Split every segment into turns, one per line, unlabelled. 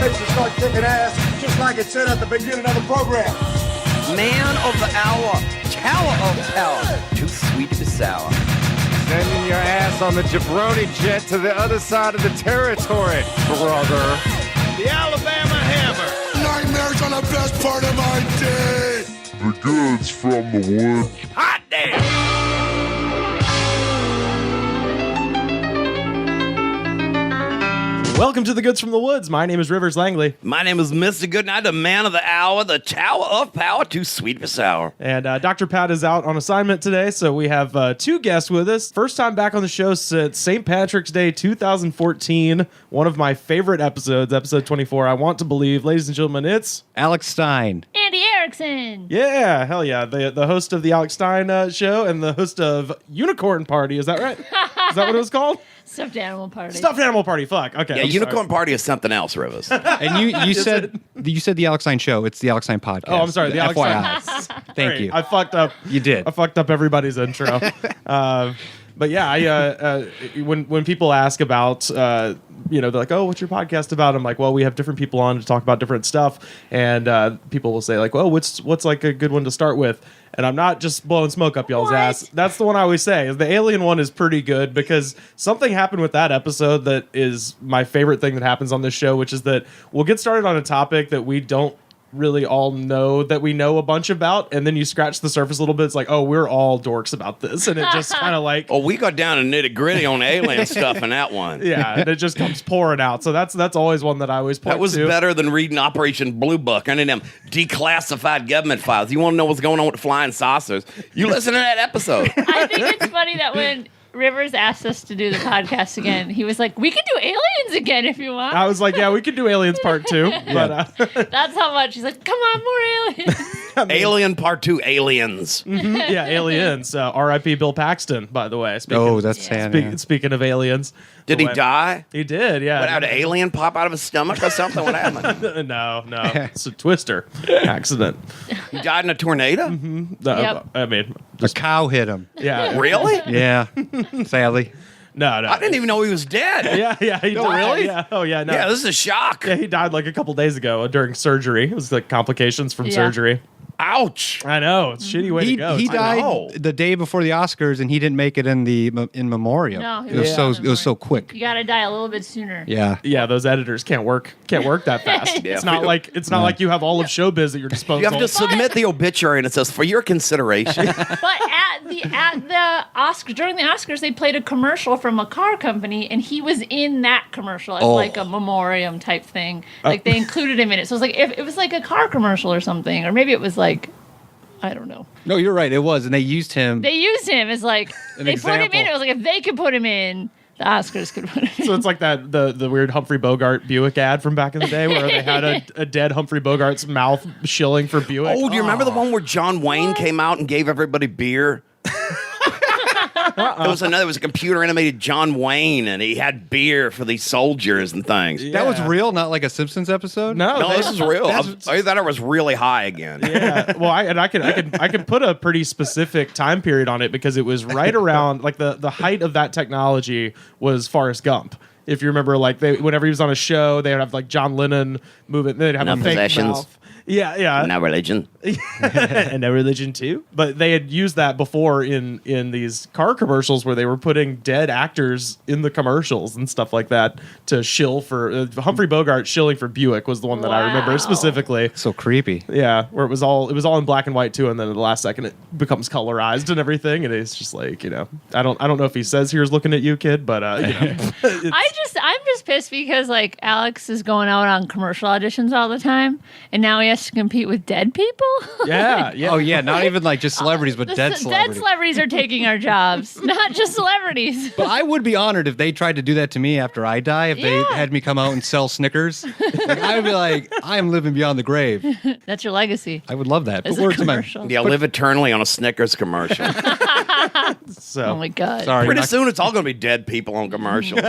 fixing to start kicking ass, just like it said at the beginning of the program.
Man of the hour, tower of power, too sweet to be sour.
Sending your ass on the jabroni jet to the other side of the territory, brother.
The Alabama Hammer.
Nightmares are the best part of my day.
The goods from the wood.
Hot damn.
Welcome to the Goods from the Woods. My name is Rivers Langley.
My name is Mr. Goodnight, the man of the hour, the tower of power, too sweet for sour.
And Dr. Pat is out on assignment today, so we have two guests with us. First time back on the show since St. Patrick's Day 2014. One of my favorite episodes, episode 24, I Want to Believe. Ladies and gentlemen, it's...
Alex Stein.
Andy Erikson.
Yeah, hell yeah. The host of the Alex Stein show and the host of Unicorn Party. Is that right? Is that what it was called?
Stuffed Animal Party.
Stuffed Animal Party. Fuck. Okay.
Yeah,
I'm
Unicorn
sorry.
Party is something else, Rivers.
And you said the Alex Stein show. It's the Alex Stein podcast.
Oh, I'm sorry. The Alex
FYI.
Stein.
Thank
Great.
you.
I fucked up.
You did.
I fucked up everybody's intro. But yeah, when people ask about, they're like, oh, what's your podcast about? I'm like, well, we have different people on to talk about different stuff. And people will say like, well, what's like a good one to start with? And I'm not just blowing smoke up y'all's ass. That's the one I always say. The alien one is pretty good because something happened with that episode that is my favorite thing that happens on this show, which is that we'll get started on a topic that we don't really all know that we know a bunch about, and then you scratch the surface a little bit. It's like, oh, we're all dorks about this, and it just kind of like,
Oh, we got down to nitty gritty on alien stuff in that one.
yeah, and it just comes pouring out. So that's always one that I always point
That was
to.
better than reading Operation Blue Book and them declassified government files. You want to know what's going on with the flying saucers? You listen to that episode.
I think it's funny that when Rivers asked us to do the podcast again, he was like, we can do aliens again if you want.
I was like, yeah, we could do Aliens Part 2, but
That's how much. He's like, come on, more aliens.
Alien Part 2, Aliens.
yeah, Aliens. R.I.P. Bill Paxton, by the way.
That's sad.
Speaking of aliens,
Did he die?
He did. Yeah.
What, had an alien pop out of his stomach or something? What happened?
No, it's a twister accident.
He died in a tornado?
Yep.
I mean,
A cow hit him.
yeah,
Really?
Yeah. Sadly.
no.
I didn't even know he was dead.
Yeah, he
No,
died.
really?
Yeah. Oh, yeah, no.
Yeah, this is a shock.
Yeah, he died like a couple days ago during surgery. It was like complications from
Yeah.
surgery.
Ouch.
I know. It's a shitty way to go.
He
I know.
died the day before the Oscars, and he didn't make it in memoriam.
No, he
it was
was
so it was so quick.
You got to die a little bit sooner.
Yeah.
Yeah, those editors can't work that fast.
Yeah.
It's not like you have all of showbiz at your disposal.
You have to submit the obituary, and it says, for your consideration.
But at the Oscars, during the Oscars, they played a commercial from a car company, and he was in that commercial as like a memoriam type thing. Like they included him in it. So it was like if it was like a car commercial or something, or maybe it was like, I don't know.
No, you're right. It was, and they used him.
They used him as like they put him in.
example.
It was like if they could put him in, the Oscars could put him in.
So it's like that the weird Humphrey Bogart Buick ad from back in the day where they had a dead Humphrey Bogart's mouth shilling for Buick.
Oh, do you remember the one where John Wayne came out and gave everybody beer? There was a computer animated John Wayne, and he had beer for these soldiers and things.
That was
Yeah.
real, not like a Simpsons episode.
No,
No, this is real. I
that's-
thought I was really high again.
Yeah, well, I can put a pretty specific time period on it because it was right around like the height of that technology was Forrest Gump. If you remember, like whenever he was on a show, they would have like John Lennon moving. They'd have
No
a fake
possessions.
mouth. Yeah.
No religion.
And no religion too. But they had used that before in these car commercials where they were putting dead actors in the commercials and stuff like that to shill for Humphrey Bogart shilling for Buick was the one that I remember
Wow.
specifically.
So creepy.
Yeah, where it was all in black and white too, and then at the last second it becomes colorized and everything, and it's just like, I don't know if he says here's looking at you, kid, but
I'm just pissed because like Alex is going out on commercial auditions all the time, and now he has to compete with dead people.
yeah.
Oh yeah, not even like just celebrities, but dead
Dead
celebrities.
celebrities are taking our jobs, not just celebrities.
But I would be honored if they tried to do that to me after I die. If they
Yeah.
had me come out and sell Snickers, like, I would be like, I am living beyond the grave.
That's your legacy.
I would love that.
As
Put
a
words in my.
commercial.
Yeah, live eternally on a Snickers commercial.
So
Oh my god.
Sorry,
Pretty
not-
soon it's all going to be dead people on commercials.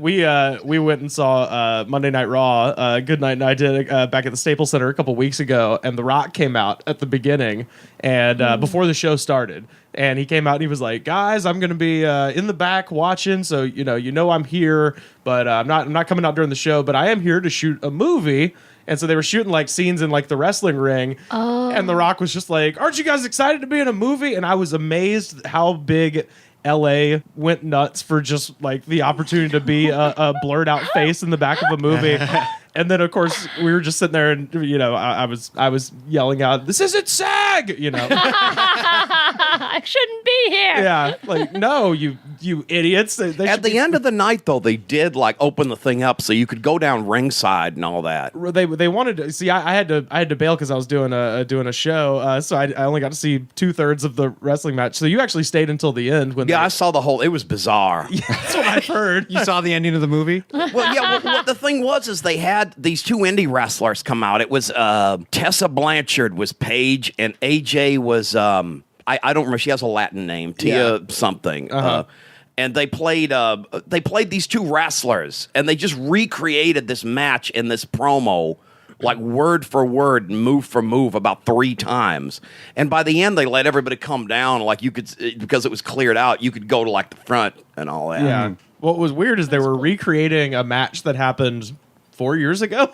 We went and saw Monday Night Raw. Good Night and I did back at the Staples Center a couple weeks ago, and The Rock came out at the beginning and before the show started. And he came out and he was like, "Guys, I'm going to be in the back watching, so you know I'm here, but I'm not coming out during the show, but I am here to shoot a movie." And so they were shooting like scenes in like the wrestling ring. Oh. And The Rock was just like, "Aren't you guys excited to be in a movie?" And I was amazed how big LA went nuts for just like the opportunity to be a blurred out face in the back of a movie. And then, of course, we were just sitting there, and I was yelling out, "This isn't SAG!"
I shouldn't be here.
Yeah, like no, you idiots. They
At the end of the night, though, they did like open the thing up so you could go down ringside and all that.
They wanted to see. I had to bail because I was doing a show, so I only got to see 2/3 of the wrestling match. So you actually stayed until the end when.
Yeah, I saw the whole. It was bizarre.
Yeah, that's what I've heard.
You saw the ending of the movie?
Well, yeah. What the thing was is they had these two indie wrestlers come out. It was Tessa Blanchard was Paige, and AJ was I don't remember. She has a Latin name, Tia something. And they played these two wrestlers, and they just recreated this match in this promo, like word for word, move for move, about 3 times. And by the end, they let everybody come down, like you could, because it was cleared out. You could go to like the front and all that.
Yeah. What was weird is they were recreating a match that happened 4 years ago.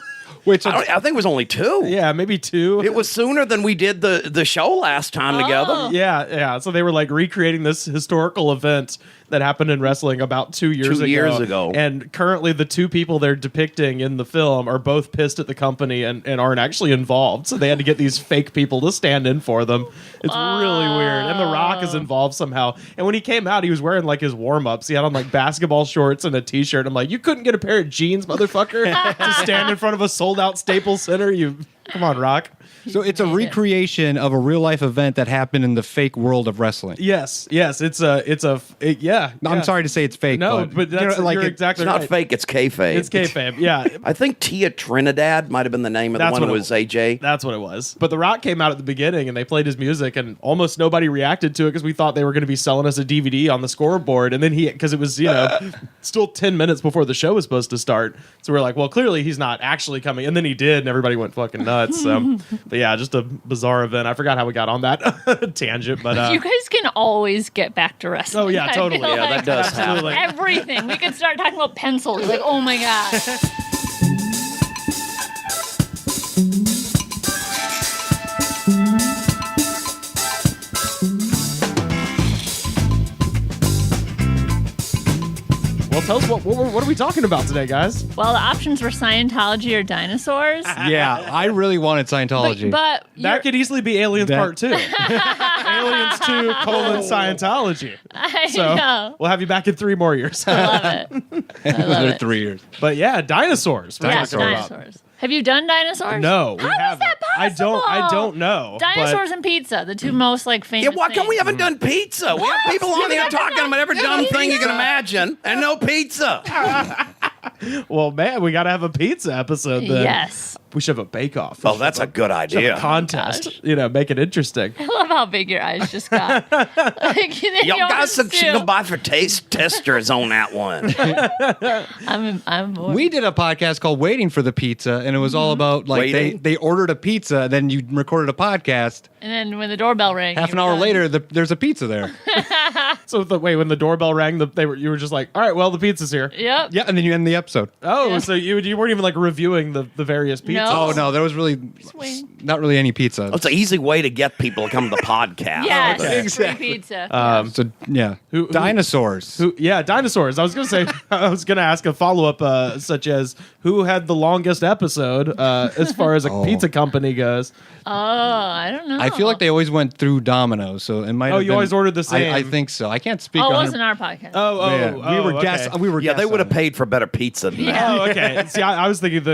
Which I think it was only 2.
Yeah, maybe 2.
It was sooner than we did the show last time together.
Yeah. So they were like recreating this historical event that happened in wrestling about 2 years ago.
2 years ago.
And currently the 2 people they're depicting in the film are both pissed at the company and aren't actually involved. So they had to get these fake people to stand in for them. It's really weird. And The Rock is involved somehow. And when he came out, he was wearing like his warm-ups. He had on like basketball shorts and a t-shirt. I'm like, you couldn't get a pair of jeans, motherfucker, to stand in front of a sold-out Staples Center? Come on, Rock.
So it's a recreation of a real life event that happened in the fake world of wrestling.
Yes. Yeah.
I'm sorry to say it's fake.
No, but that's, you're exactly
it's
right.
not fake. It's kayfabe.
It's kayfabe. Yeah.
I think Tia Trinidad might have been the name of the one who was AJ.
That's what it was. But The Rock came out at the beginning and they played his music and almost nobody reacted to it because we thought they were going to be selling us a DVD on the scoreboard. And then because it was, still 10 minutes before the show was supposed to start. So we're like, well, clearly he's not actually coming. And then he did and everybody went fucking nuts. But yeah, just a bizarre event. I forgot how we got on that tangent. But
you guys can always get back to wrestling.
Oh, yeah, totally.
Yeah,
that does happen.
Everything. We could start talking about pencils. Like, oh my God.
Well, tell us what are we talking about today, guys?
Well, the options were Scientology or dinosaurs.
Yeah, I really wanted Scientology.
But
That could easily be Aliens Part 2. Aliens 2, Scientology.
I
So
know.
we'll have you back in 3 more years.
I love it. I love
Another
it.
3 years.
But yeah, dinosaurs. We're
Yes,
talking about.
dinosaurs. Have you done dinosaurs?
No, we
How is
haven't.
that possible?
I don't know.
Dinosaurs and pizza, the 2 most famous.
Yeah, why come we
things.
haven't done pizza? We have people on here talking about every dumb thing you can imagine, and no pizza.
Well, man, we got to have a pizza episode then.
Yes.
We should have a bake-off.
Oh, that's a good
We should have
idea.
a contest.
Gosh.
Make it interesting.
I love how big your eyes just got.
Y'all guys should go buy for taste testers on that one.
I'm more.
We did a podcast called Waiting for the Pizza, and it was all about like
Waiting?
they ordered a pizza, then you recorded a podcast.
And then when the doorbell rang,
Half
you
an
were
hour
done.
later, there's a pizza there.
So when the doorbell rang, you were just like, all right, well, the pizza's here.
Yep.
Yeah, and then you end the episode.
Oh,
Yeah.
so you weren't even like reviewing the various pizzas.
No.
Oh no, there was really
Wait.
not really any pizza.
It's an easy way to get people to come to the podcast.
Yes.
Okay.
Free pizza.
So yeah, dinosaurs.
Dinosaurs. I was gonna say. I was gonna ask a follow up, such as who had the longest episode as far as a pizza company goes.
I don't know.
I feel like they always went through Domino's, so it might.
Oh,
have
you
been-
always ordered the same.
I think so. I can't speak
Oh, it
on
wasn't our podcast.
We were
okay.
guests. We were
Yeah, they
guests
would have
on it.
paid for better pizza than that.
Yeah.
Oh, okay. See, I was thinking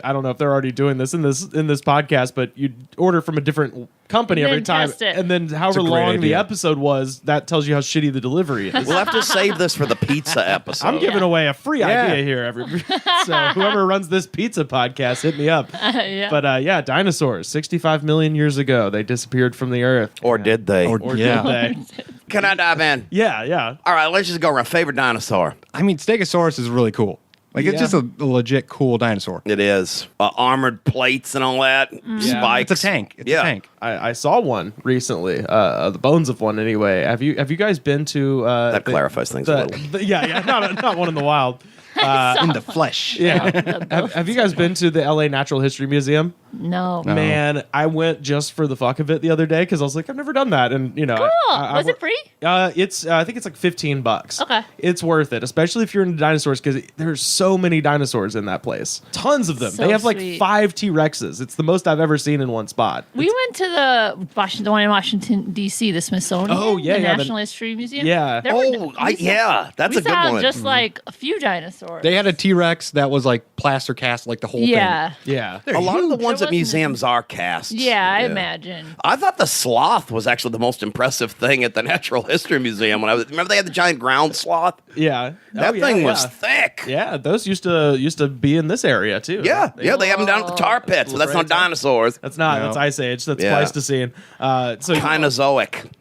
I don't know if they're already doing this in this podcast, but you order from a different company
Then
every time,
test it.
and then however
great
long the
idea.
episode was, that tells you how shitty the delivery is.
We'll have to save this for the pizza episode.
I'm giving away a free
Yeah.
idea here, everybody. So whoever runs this pizza podcast, hit me up.
Yeah.
But yeah, dinosaurs. 65 million years ago, they disappeared from the earth.
Or did they?
Or-
Or
Yeah.
did they?
Can I dive in?
Yeah.
All right, let's just go around. Favorite dinosaur?
I mean, Stegosaurus is really cool. Like, it's just a legit cool dinosaur.
It is. Armored plates and all that. Spikes.
It's a tank. It's a tank.
I saw one recently. The bones of one, anyway. Have you guys been to?
That clarifies things a little.
Yeah. Not one in the wild.
In the flesh.
Yeah. have you guys been to the LA Natural History Museum?
No.
Man, I went just for the fuck of it the other day because I was like, I've never done that, and you know,
Cool. Was it free?
It's I think it's like $15.
Okay.
It's worth it, especially if you're into dinosaurs because there's so many dinosaurs in that place. Tons of them.
So
they have like
sweet.
5 T-Rexes. It's the most I've ever seen in one spot.
We went to the one in Washington D.C., the Smithsonian.
Oh, yeah,
the
yeah,
National History Museum.
Yeah.
There were-
That's
we
a good
saw
one.
just like a few dinosaurs.
They had a T-Rex that was like plaster cast, like the whole thing.
Yeah.
Yeah.
A lot of the ones
There
at museums are cast.
Yeah, I imagine.
I thought the sloth was actually the most impressive thing at the Natural History Museum. Remember they had the giant ground sloth?
Yeah.
That
Oh, yeah,
thing was
yeah.
thick.
Yeah, those used to be in this area too.
Yeah, they have them down at the tar pits, but that's not dinosaurs.
That's not.
No.
That's Ice Age. That's
Yeah.
Pleistocene. So
Kinozoic.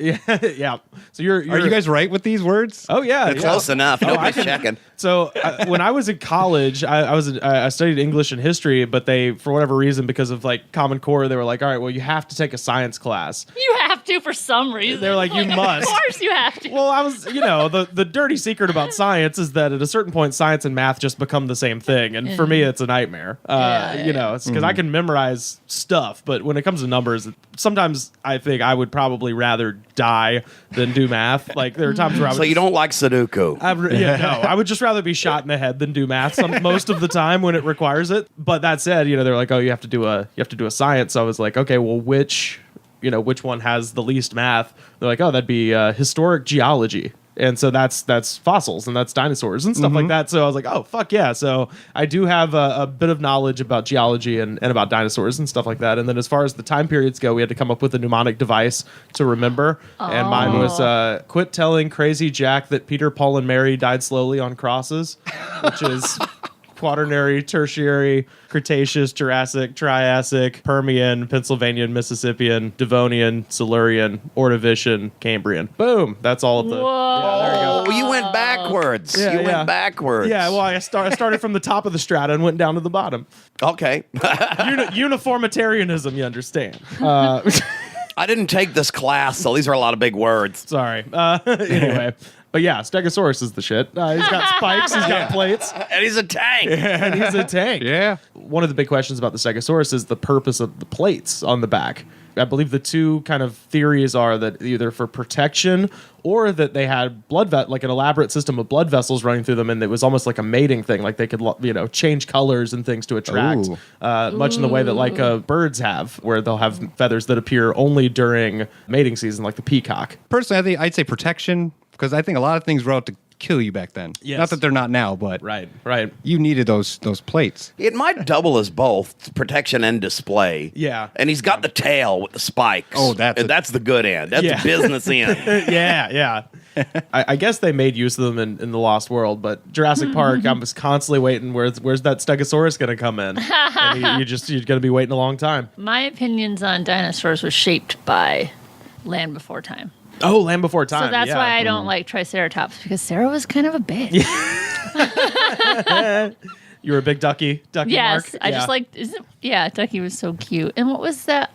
yeah. So you're
Are you guys right with these words?
Oh yeah,
Close enough.
I
Nobody's
can-
checking.
So when I was in college, I studied English and history, but they, for whatever reason, because of like Common Core, they were like, all right, well, you have to take a science class.
You have to for some reason.
They're like, you must.
Of course you have to.
Well, I was, the dirty secret about science is that at a certain point, science and math just become the same thing, and for me, it's a nightmare. It's because I can memorize stuff, but when it comes to numbers, sometimes I think I would probably rather die than do math. Like there are times where I would.
So you don't like Sudoku?
I would just rather be shot in the head than do math most of the time when it requires it. But that said, they're like, oh, you have to do a science. So I was like, okay, well, which one has the least math? They're like, oh, that'd be historic geology. And so that's fossils and that's dinosaurs and stuff like that. So I was like, oh, fuck yeah. So I do have a bit of knowledge about geology and about dinosaurs and stuff like that. And then as far as the time periods go, we had to come up with a mnemonic device to remember. And mine was quit telling Crazy Jack that Peter, Paul, and Mary died slowly on crosses, which is Quaternary, Tertiary, Cretaceous, Jurassic, Triassic, Permian, Pennsylvanian, Mississippian, Devonian, Silurian, Ordovician, Cambrian. Boom. That's all of the... Yeah, there you go.
Oh, you went backwards.
Yeah,
you
yeah.
went backwards.
Yeah, well, I started from the top of the strata and went down to the bottom.
Okay.
Uniformitarianism, you understand.
I didn't take this class, so these are a lot of big words.
Sorry. Anyway. But yeah, Stegosaurus is the shit. He's got spikes, he's got plates,
And he's a tank.
and he's a tank.
Yeah.
One of the big questions about the Stegosaurus is the purpose of the plates on the back. I believe the two kind of theories are that either for protection or that they had like an elaborate system of blood vessels running through them, and it was almost like a mating thing, like they could change colors and things to attract, much in the way that like birds have, where they'll have feathers that appear only during mating season, like the peacock.
Personally, I think I'd say protection, because I think a lot of things were out to kill you back then.
Yes.
Not that they're not now, but
Right.
you needed those plates.
It might double as both protection and display.
Yeah.
And he's got the tail with the spikes.
Oh,
that's the good end. That's
Yeah.
the business end.
yeah. I guess they made use of them in the Lost World, but Jurassic Park, I'm just constantly waiting. Where's that Stegosaurus going to come in? And you're going to be waiting a long time.
My opinions on dinosaurs was shaped by Land Before Time.
Oh, Land Before Time.
So that's
yeah.
why I don't like Triceratops, because Sarah was kind of a bitch.
You were a big Ducky
Yes,
Mark?
I just liked. Ducky was so cute. And what was that?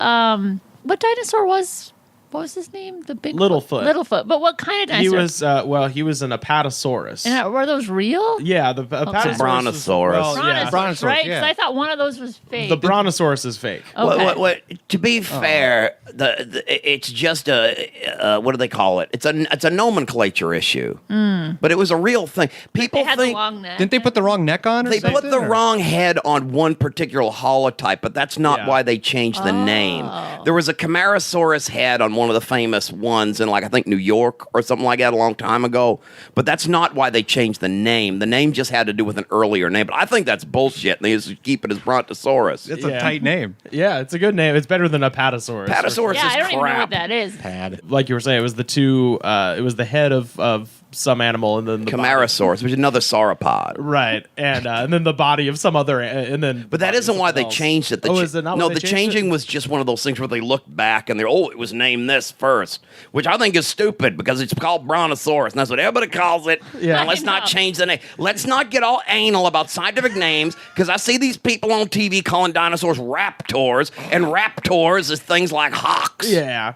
What dinosaur was? What was his name? The big
Littlefoot.
Littlefoot. But what kind of dinosaur?
He was an Apatosaurus.
And were those real?
Yeah, the Apatosaurus.
It's a Brontosaurus.
Yeah.
Brontosaurus, right?
yeah.
Because I thought one of those was fake.
The Brontosaurus is fake.
Okay.
To be fair, it's just a what do they call it? It's a nomenclature issue. But it was a real thing. People
They had the
think
long neck.
Didn't they put the wrong neck on? Or
they
something,
put the
or?
wrong head on one particular holotype, but that's not
Yeah.
why they changed the name. There was a Camarasaurus head on one of the famous ones in, like, I think New York or something like that a long time ago, but that's not why they changed the name. The name just had to do with an earlier name, but I think that's bullshit, and they just keep it as Brontosaurus.
It's
Yeah.
a tight name.
Yeah, it's a good name. It's better than Apatosaurus.
Apatosaurus
Yeah,
is
I don't even know what
crap.
that is.
Pad.
Like you were saying, it was the two. It was the head of some animal, and then the
Camarasaurus, which is another sauropod.
Right, and then the body of some other, and then.
But that isn't why they changed it.
Is it not?
No,
why
the
they changed
changing
it?
was just one of those things where they look back and it was named this first, which I think is stupid because it's called Brontosaurus, and that's what everybody calls it.
Yeah.
And let's
I
not
know.
change the name. Let's not get all anal about scientific names because I see these people on TV calling dinosaurs raptors, and raptors is things like hawks.
Yeah.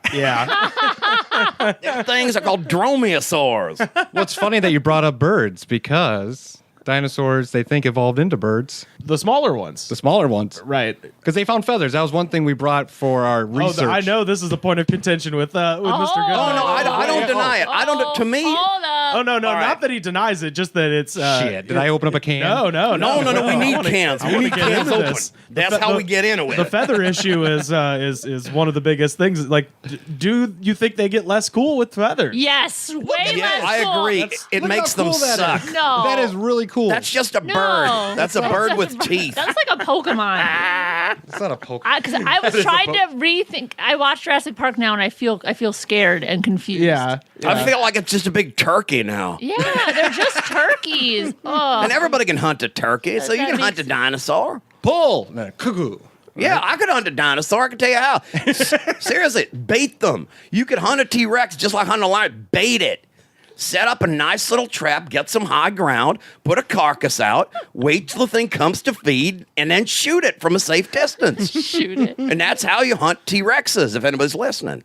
Things are called dromaeosaurs.
Well, it's funny that you brought up birds because dinosaurs, they think, evolved into birds.
The smaller ones.
The smaller ones.
Right.
Because they found feathers. That was one thing we brought for our research.
I know this is a point of contention with Mr. Goodman.
Oh, no, I don't deny it. I don't. To me,
Hold up.
Oh, no,
right.
not that he denies it, just that it's...
Shit, did I open up a can?
No.
no. We need cans. We need
get
cans
into
open.
this.
That's how we get into
The
it.
feather issue is one of the biggest things. Like, do you think they get less cool with feathers?
Yes, way
Yeah,
less
I
cool.
agree. It
Look
makes
how
them
cool that
suck.
is.
No.
That is really cool.
That's just a
No.
bird. That's a bird with teeth.
That's like a Pokemon.
It's not a poke.
Because I was trying to rethink. I watch Jurassic Park now, and I feel scared and confused.
Yeah.
I feel like it's just a big turkey now.
Yeah, they're just turkeys. Oh.
And everybody can hunt a turkey, so you
That
can hunt a
makes-
dinosaur.
Pull! Cuckoo.
Yeah, I could hunt a dinosaur. I can tell you how. Seriously, bait them. You could hunt a T-Rex just like hunting a lion. Bait it. Set up a nice little trap, get some high ground, put a carcass out, wait till the thing comes to feed, and then shoot it from a safe distance.
Shoot it.
And that's how you hunt T-Rexes, if anybody's listening.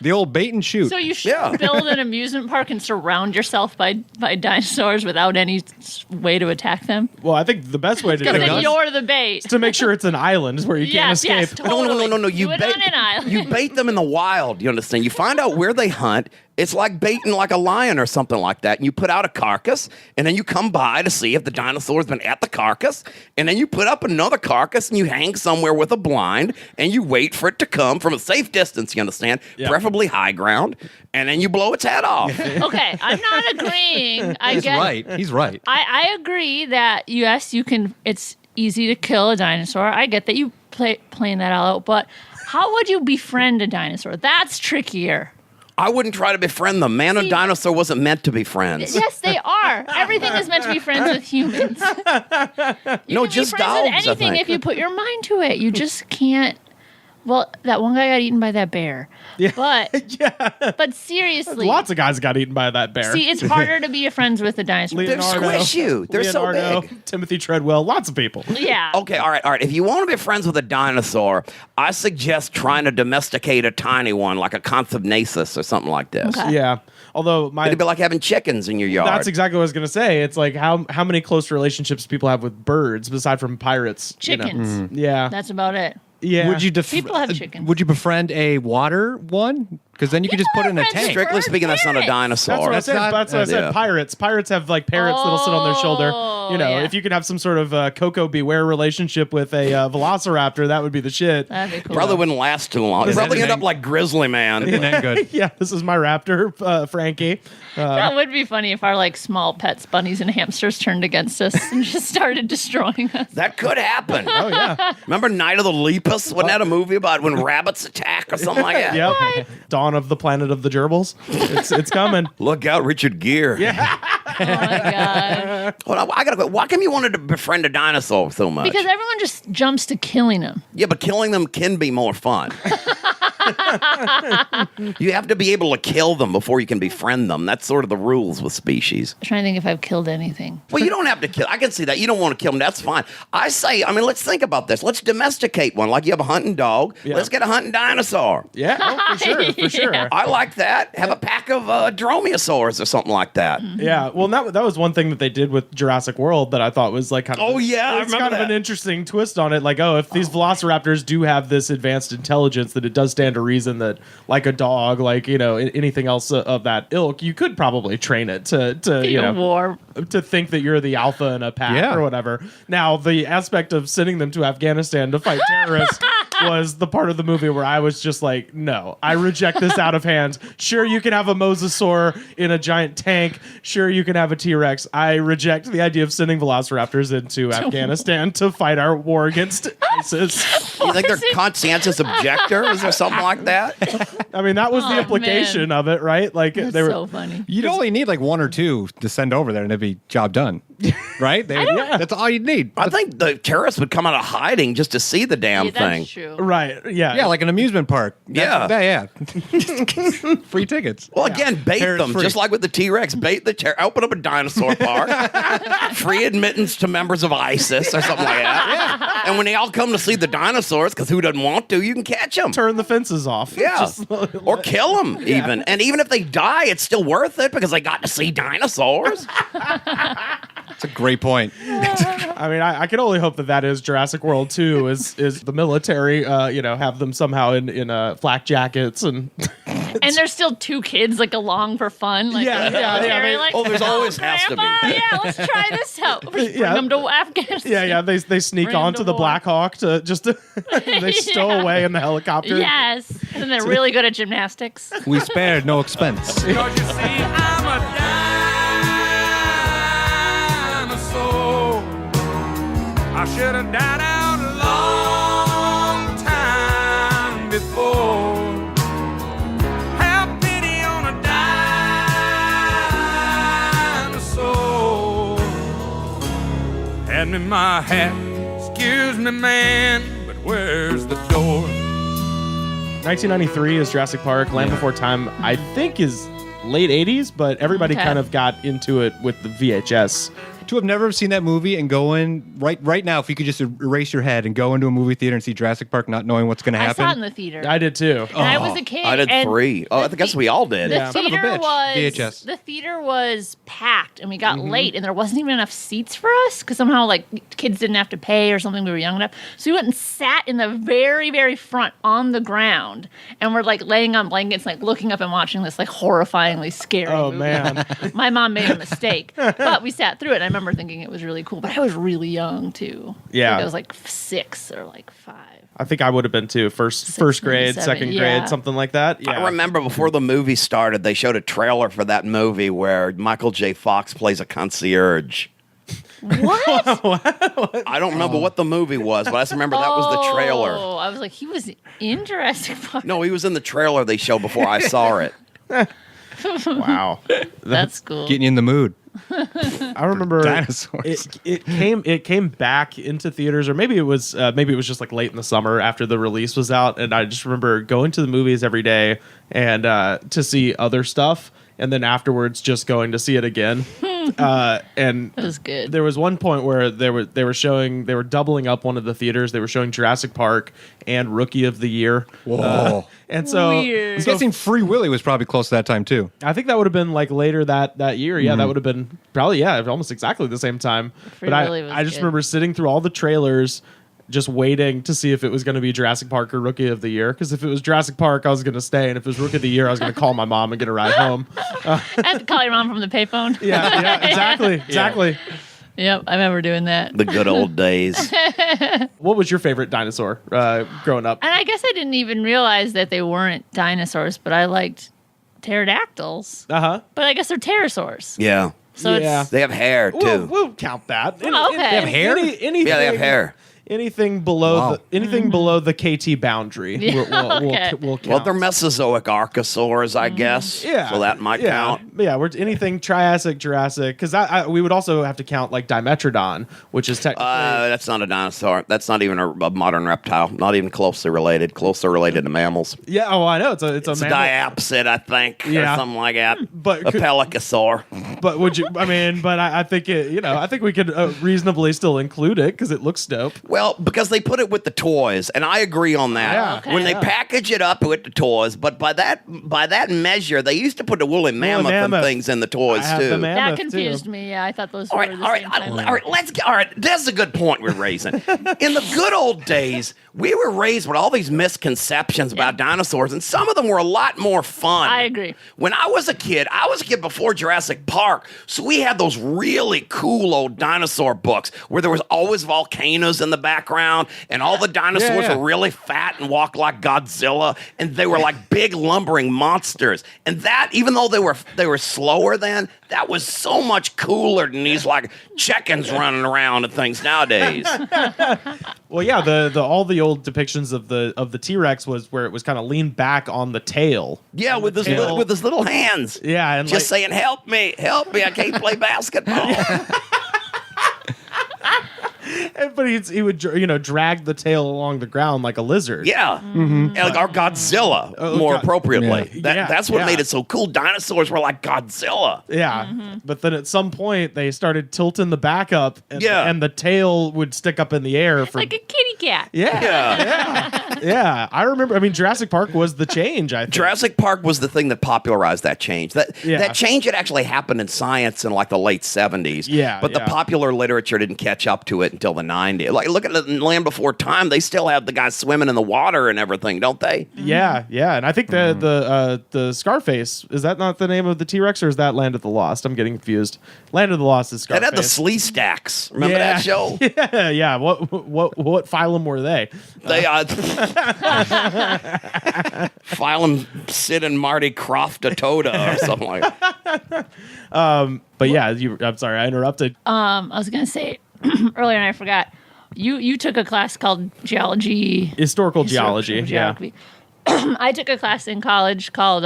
The old bait and shoot.
So you should
Yeah.
build an amusement park and surround yourself by dinosaurs without any way to attack them.
Well, I think the best way to do
Because
it
then
is
you're the bait.
to make sure it's an island where you can't escape.
Yes, totally.
No.
Do it on an island.
You bait them in the wild. You understand? You find out where they hunt. It's like baiting like a lion or something like that. And you put out a carcass, and then you come by to see if the dinosaur's been at the carcass. And then you put up another carcass, and you hang somewhere with a blind, and you wait for it to come from a safe distance. You understand?
Yeah.
Preferably high ground. And then you blow its head off.
Okay, I'm not agreeing. I
He's
get.
right. He's right.
I agree that yes, you can. It's easy to kill a dinosaur. I get that you playing that all out, but how would you befriend a dinosaur? That's trickier.
I wouldn't try to befriend them. Man and
See-
dinosaur wasn't meant to be friends.
Yes, they are. Everything is meant to be friends with humans. You
No,
can
just
be friends
dogs, I
with anything
think.
if you put your mind to it. You just can't. Well, that one guy got eaten by that bear.
Yeah.
But
Yeah.
but seriously,
Lots of guys got eaten by that bear.
see, it's harder to be friends with a dinosaur.
They squish you. They're so
Leonardo,
big.
Timothy Treadwell, lots of people.
Yeah.
Okay, all right. If you want to be friends with a dinosaur, I suggest trying to domesticate a tiny one, like a Conthognathus or something like this.
Okay.
Yeah. Although
It'd be like having chickens in your yard.
that's exactly what I was going to say. It's like how many close relationships people have with birds aside from pirates. you know?
Chickens.
Yeah.
That's about it.
Yeah.
Would you
People have chickens.
Would you befriend a water one? Because then you could just put it in a
People are friends
tank.
Strictly
Birds,
speaking, that's not a
parrots.
dinosaur.
That's what I
That's
said.
not-
That's what I said.
yeah.
Pirates. Pirates have like parrots that'll sit on their shoulder. You know,
yeah.
if you could have some sort of Coco Beware relationship with a velociraptor, that would be the shit.
That'd be cool.
Probably wouldn't last too long. It'd
Is that
probably
the
end up
name?
like Grizzly Man.
Isn't that good?
Yeah, this is my raptor, Frankie.
That would be funny if our like small pets, bunnies and hamsters turned against us and just started destroying us.
That could happen.
Oh yeah.
Remember Night of the Lepus? Wasn't that a movie about when rabbits attack or something like that?
Yep. Dawn of the Planet of the Gerbils. It's coming.
Look out, Richard Gere. Yeah.
Oh my god!
Hold on, I gotta go. Why come you wanted to befriend a dinosaur so much?
Because everyone just jumps to killing them.
Yeah, but killing them can be more fun. You have to be able to kill them before you can befriend them. That's sort of the rules with species.
I'm trying to think if I've killed anything.
Well, you don't have to kill. I can see that. You don't want to kill them. That's fine. I say, let's think about this. Let's domesticate one. Like you have a hunting dog.
Yeah.
Let's get a hunting dinosaur.
Yeah, oh, for sure.
Yeah.
I like that. Have a pack of dromaeosaurs or something like that.
Yeah, well, that was one thing that they did with Jurassic World that I thought was like kind of
Oh, yeah, I
it's
remember
kind of
that.
an interesting twist on it. Like, oh, if these velociraptors do have this advanced intelligence, that it does stand to reason that, like a dog, like anything else of that ilk, you could probably train it to
Be a war.
to think that you're the alpha in a pack
Yeah.
or whatever. Now, the aspect of sending them to Afghanistan to fight terrorists was the part of the movie where I was just like, no, I reject this out of hand. Sure, you can have a mosasaur in a giant tank. Sure, you can have a T-Rex. I reject the idea of sending velociraptors into Afghanistan to fight our war against ISIS.
You think they're conscientious objectors or something like that?
I mean, that was the
Oh,
implication
man.
of it, right? Like
That's
they were.
so funny.
You'd only need like one or two to send over there and it'd be job done. Right? That's all you'd need.
I think the terrorists would come out of hiding just to see the damn
Yeah,
thing.
that's true.
Right. Yeah.
Yeah, like an amusement park.
Yeah.
Yeah. Free tickets.
Well, again, bait
Terrorist
them,
free.
just like with the T-Rex. Bait the open up a dinosaur park, free admittance to members of ISIS or something like that. And when they all come to see the dinosaurs, because who doesn't want to, you can catch them.
Turn the fences off.
Yeah,
Just-
or kill them even. And even if they die, it's still worth it because they got to see dinosaurs.
That's a great point.
I mean, I can only hope that is Jurassic World 2 is the military, have them somehow in flak jackets and
And there's still two kids like along for fun. Like,
Yeah,
in the
yeah,
military,
they-
like,
Oh, there's always has to be.
Grandpa, yeah, let's try this out. Bring
Yeah.
them to Afghanistan.
they sneak
Bring 'em
onto
to
the
war.
Black Hawk to just they stow
Yeah.
away in the helicopter.
Yes. And they're really good at gymnastics.
We spared no expense.
Cause you see, I'm a dinosaur. I should have died out a long time before. Have pity on a dinosaur. Hand me my hat. Excuse me, man, but where's the door?
1993 is Jurassic Park. Land Before Time, I think, is late 80s, but everybody
Okay.
kind of got into it with the VHS.
To have never seen that movie and go in right now, if you could just erase your head and go into a movie theater and see Jurassic Park, not knowing what's going to
I
happen.
saw it in the theater.
I did too.
and I was a kid.
I did
and
3. Oh, I guess we all did.
The
Yeah.
Son of a
theater
bitch.
was
VHS.
the theater was packed, and we got late, and there wasn't even enough seats for us because somehow like kids didn't have to pay or something. We were young enough, so we went and sat in the very, very front on the ground, and we're like laying on blankets, like looking up and watching this like horrifyingly scary.
Oh,
movie.
man.
My mom made a mistake, but we sat through it. And I remember thinking it was really cool, but I was really young too.
Yeah.
I think I was like 6 or like 5.
I think I would have been too. First
maybe
grade,
7,
second
yeah.
grade, something like that. Yeah.
I remember before the movie started, they showed a trailer for that movie where Michael J. Fox plays a concierge.
What?
I don't remember what the movie was, but I just remember that was the trailer.
Oh, I was like, he was in Jurassic Park.
No, he was in the trailer they showed before I saw it.
Wow.
That's cool.
Getting you in the mood.
I remember
Dinosaurs.
It came back into theaters, or maybe it was just like late in the summer after the release was out, and I just remember going to the movies every day and to see other stuff, and then afterwards just going to see it again. And
That was good.
there was one point where they were doubling up one of the theaters. They were showing Jurassic Park and Rookie of the Year.
Whoa.
And so,
Weird.
I'm guessing Free Willy was probably close to that time too.
I think that would have been like later that year. Yeah, that would have been probably almost exactly the same time.
Free
but
Willy was
I just
good.
remember sitting through all the trailers, just waiting to see if it was going to be Jurassic Park or Rookie of the Year. Because if it was Jurassic Park, I was going to stay, and if it was Rookie of the Year, I was going to call my mom and get a ride home.
I had to call your mom from the payphone.
Yeah, exactly.
Yep, I remember doing that.
The good old days.
What was your favorite dinosaur growing up?
And I guess I didn't even realize that they weren't dinosaurs, but I liked pterodactyls. But I guess they're pterosaurs.
Yeah.
So
Yeah.
it's
They have hair, too.
We'll count that.
Oh, okay. They have
hair?
Anything,
Yeah, they have hair.
Anything below
Wow.
anything below the KT boundary,
Yeah, okay.
we'll count.
Well, they're Mesozoic archosaurs, I guess.
Yeah,
So that might count.
Yeah, we're anything Triassic, Jurassic, because we would also have to count like Dimetrodon, which is technically
That's not a dinosaur. That's not even a modern reptile. Not even closely related. Closer related to mammals.
yeah. Oh, I know it's a
It's a
mammal.
diapsid, I think,
Yeah.
or something like that.
But
a
could-
pelicosaur.
But would you? I mean, but I think it. I think we could reasonably still include it because it looks dope.
Well, because they put it with the toys, and I agree on that.
Yeah.
Okay.
When they package it up with the toys, but by that measure, they used to put the woolly mammoth and
mammoth.
things in the toys
I have
too.
the mammoth
that confused
too.
me. Yeah, I thought those
All
were
right,
the
all right,
same time.
all right. Let's get. All right, that's a good point we're raising. In the good old days, we were raised with all these misconceptions about dinosaurs, and some of them were a lot more fun.
I agree.
When I was a kid before Jurassic Park, so we had those really cool old dinosaur books where there was always volcanoes in the background, and all the dinosaurs were really fat and walked like Godzilla, and they were like big lumbering monsters. And that, even though they were slower then, that was so much cooler than these like chickens running around and things nowadays.
Well, yeah, the all the old depictions of the T-Rex was where it was kind of leaned back on the tail.
Yeah, with his little hands.
Yeah, and
just saying, "Help me, I can't play basketball."
But he would drag the tail along the ground like a lizard.
Yeah, like our Godzilla, more appropriately.
Yeah.
That's what made it so cool. Dinosaurs were like Godzilla.
Yeah, but then at some point they started tilting the back up, and the tail would stick up in the air for
like a kitty cat.
Yeah. I remember. I mean, Jurassic Park was the change. I think
Jurassic Park was the thing that popularized that change. That change had actually happened in science in like the late 70s.
Yeah,
but the popular literature didn't catch up to it until the 90s. Like, look at the Land Before Time; they still have the guys swimming in the water and everything, don't they?
Yeah, and I think the Scarface, is that not the name of the T-Rex, or is that Land of the Lost? I'm getting confused. Land of the Lost is Scarface.
It had the slee stacks. Remember that show?
Yeah. What phylum were they?
They phylum Sid and Marty Croft-a-Toda or something like that.
But yeah, I'm sorry, I interrupted.
I was gonna say earlier and I forgot. You took a class called
Historical geology. Yeah.
I took a class in college called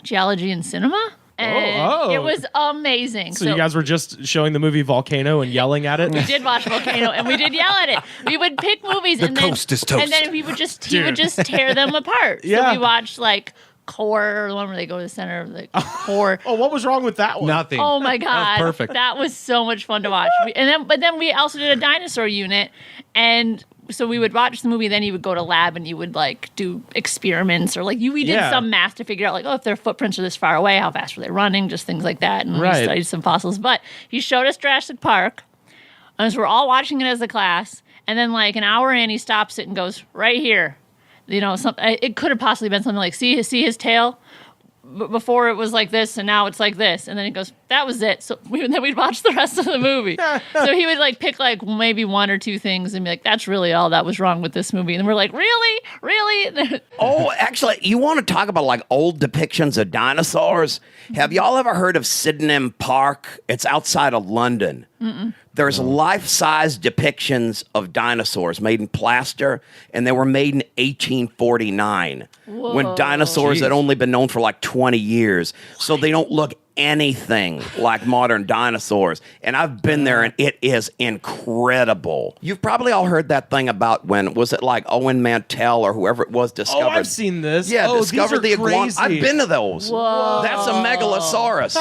Geology and Cinema. And it was amazing.
So you guys were just showing the movie Volcano and yelling at it?
We did watch Volcano and we did yell at it. We would pick movies and then he would just tear them apart.
Yeah.
So we watched like Core, the one where they go to the center of the core.
Oh, what was wrong with that one?
Nothing.
Oh my God.
That was perfect.
That was so much fun to watch. But then we also did a dinosaur unit, and so we would watch the movie, then you would go to lab and you would like do experiments, or like we did some math to figure out like, if their footprints are this far away, how fast were they running, just things like that. And we studied some fossils. But he showed us Jurassic Park, and so we're all watching it as a class, and then like an hour in, he stops it and goes, right here. It could have possibly been something like, see his tail? Before it was like this, and now it's like this. And then he goes, that was it. So then we'd watch the rest of the movie. So he would like pick like maybe one or two things and be like, that's really all that was wrong with this movie. And we're like, really?
Oh, actually, you want to talk about like old depictions of dinosaurs? Have y'all ever heard of Sydenham Park? It's outside of London. There's life-size depictions of dinosaurs made in plaster, and they were made in 1849 when dinosaurs had only been known for like 20 years. So they don't look anything like modern dinosaurs. And I've been there, and it is incredible. You've probably all heard that thing about when, was it like Owen Mantell or whoever it was discovered?
Oh, I've seen this.
Yeah, discovered the iguana.
crazy.
I've been to those.
Whoa.
That's a megalosaurus.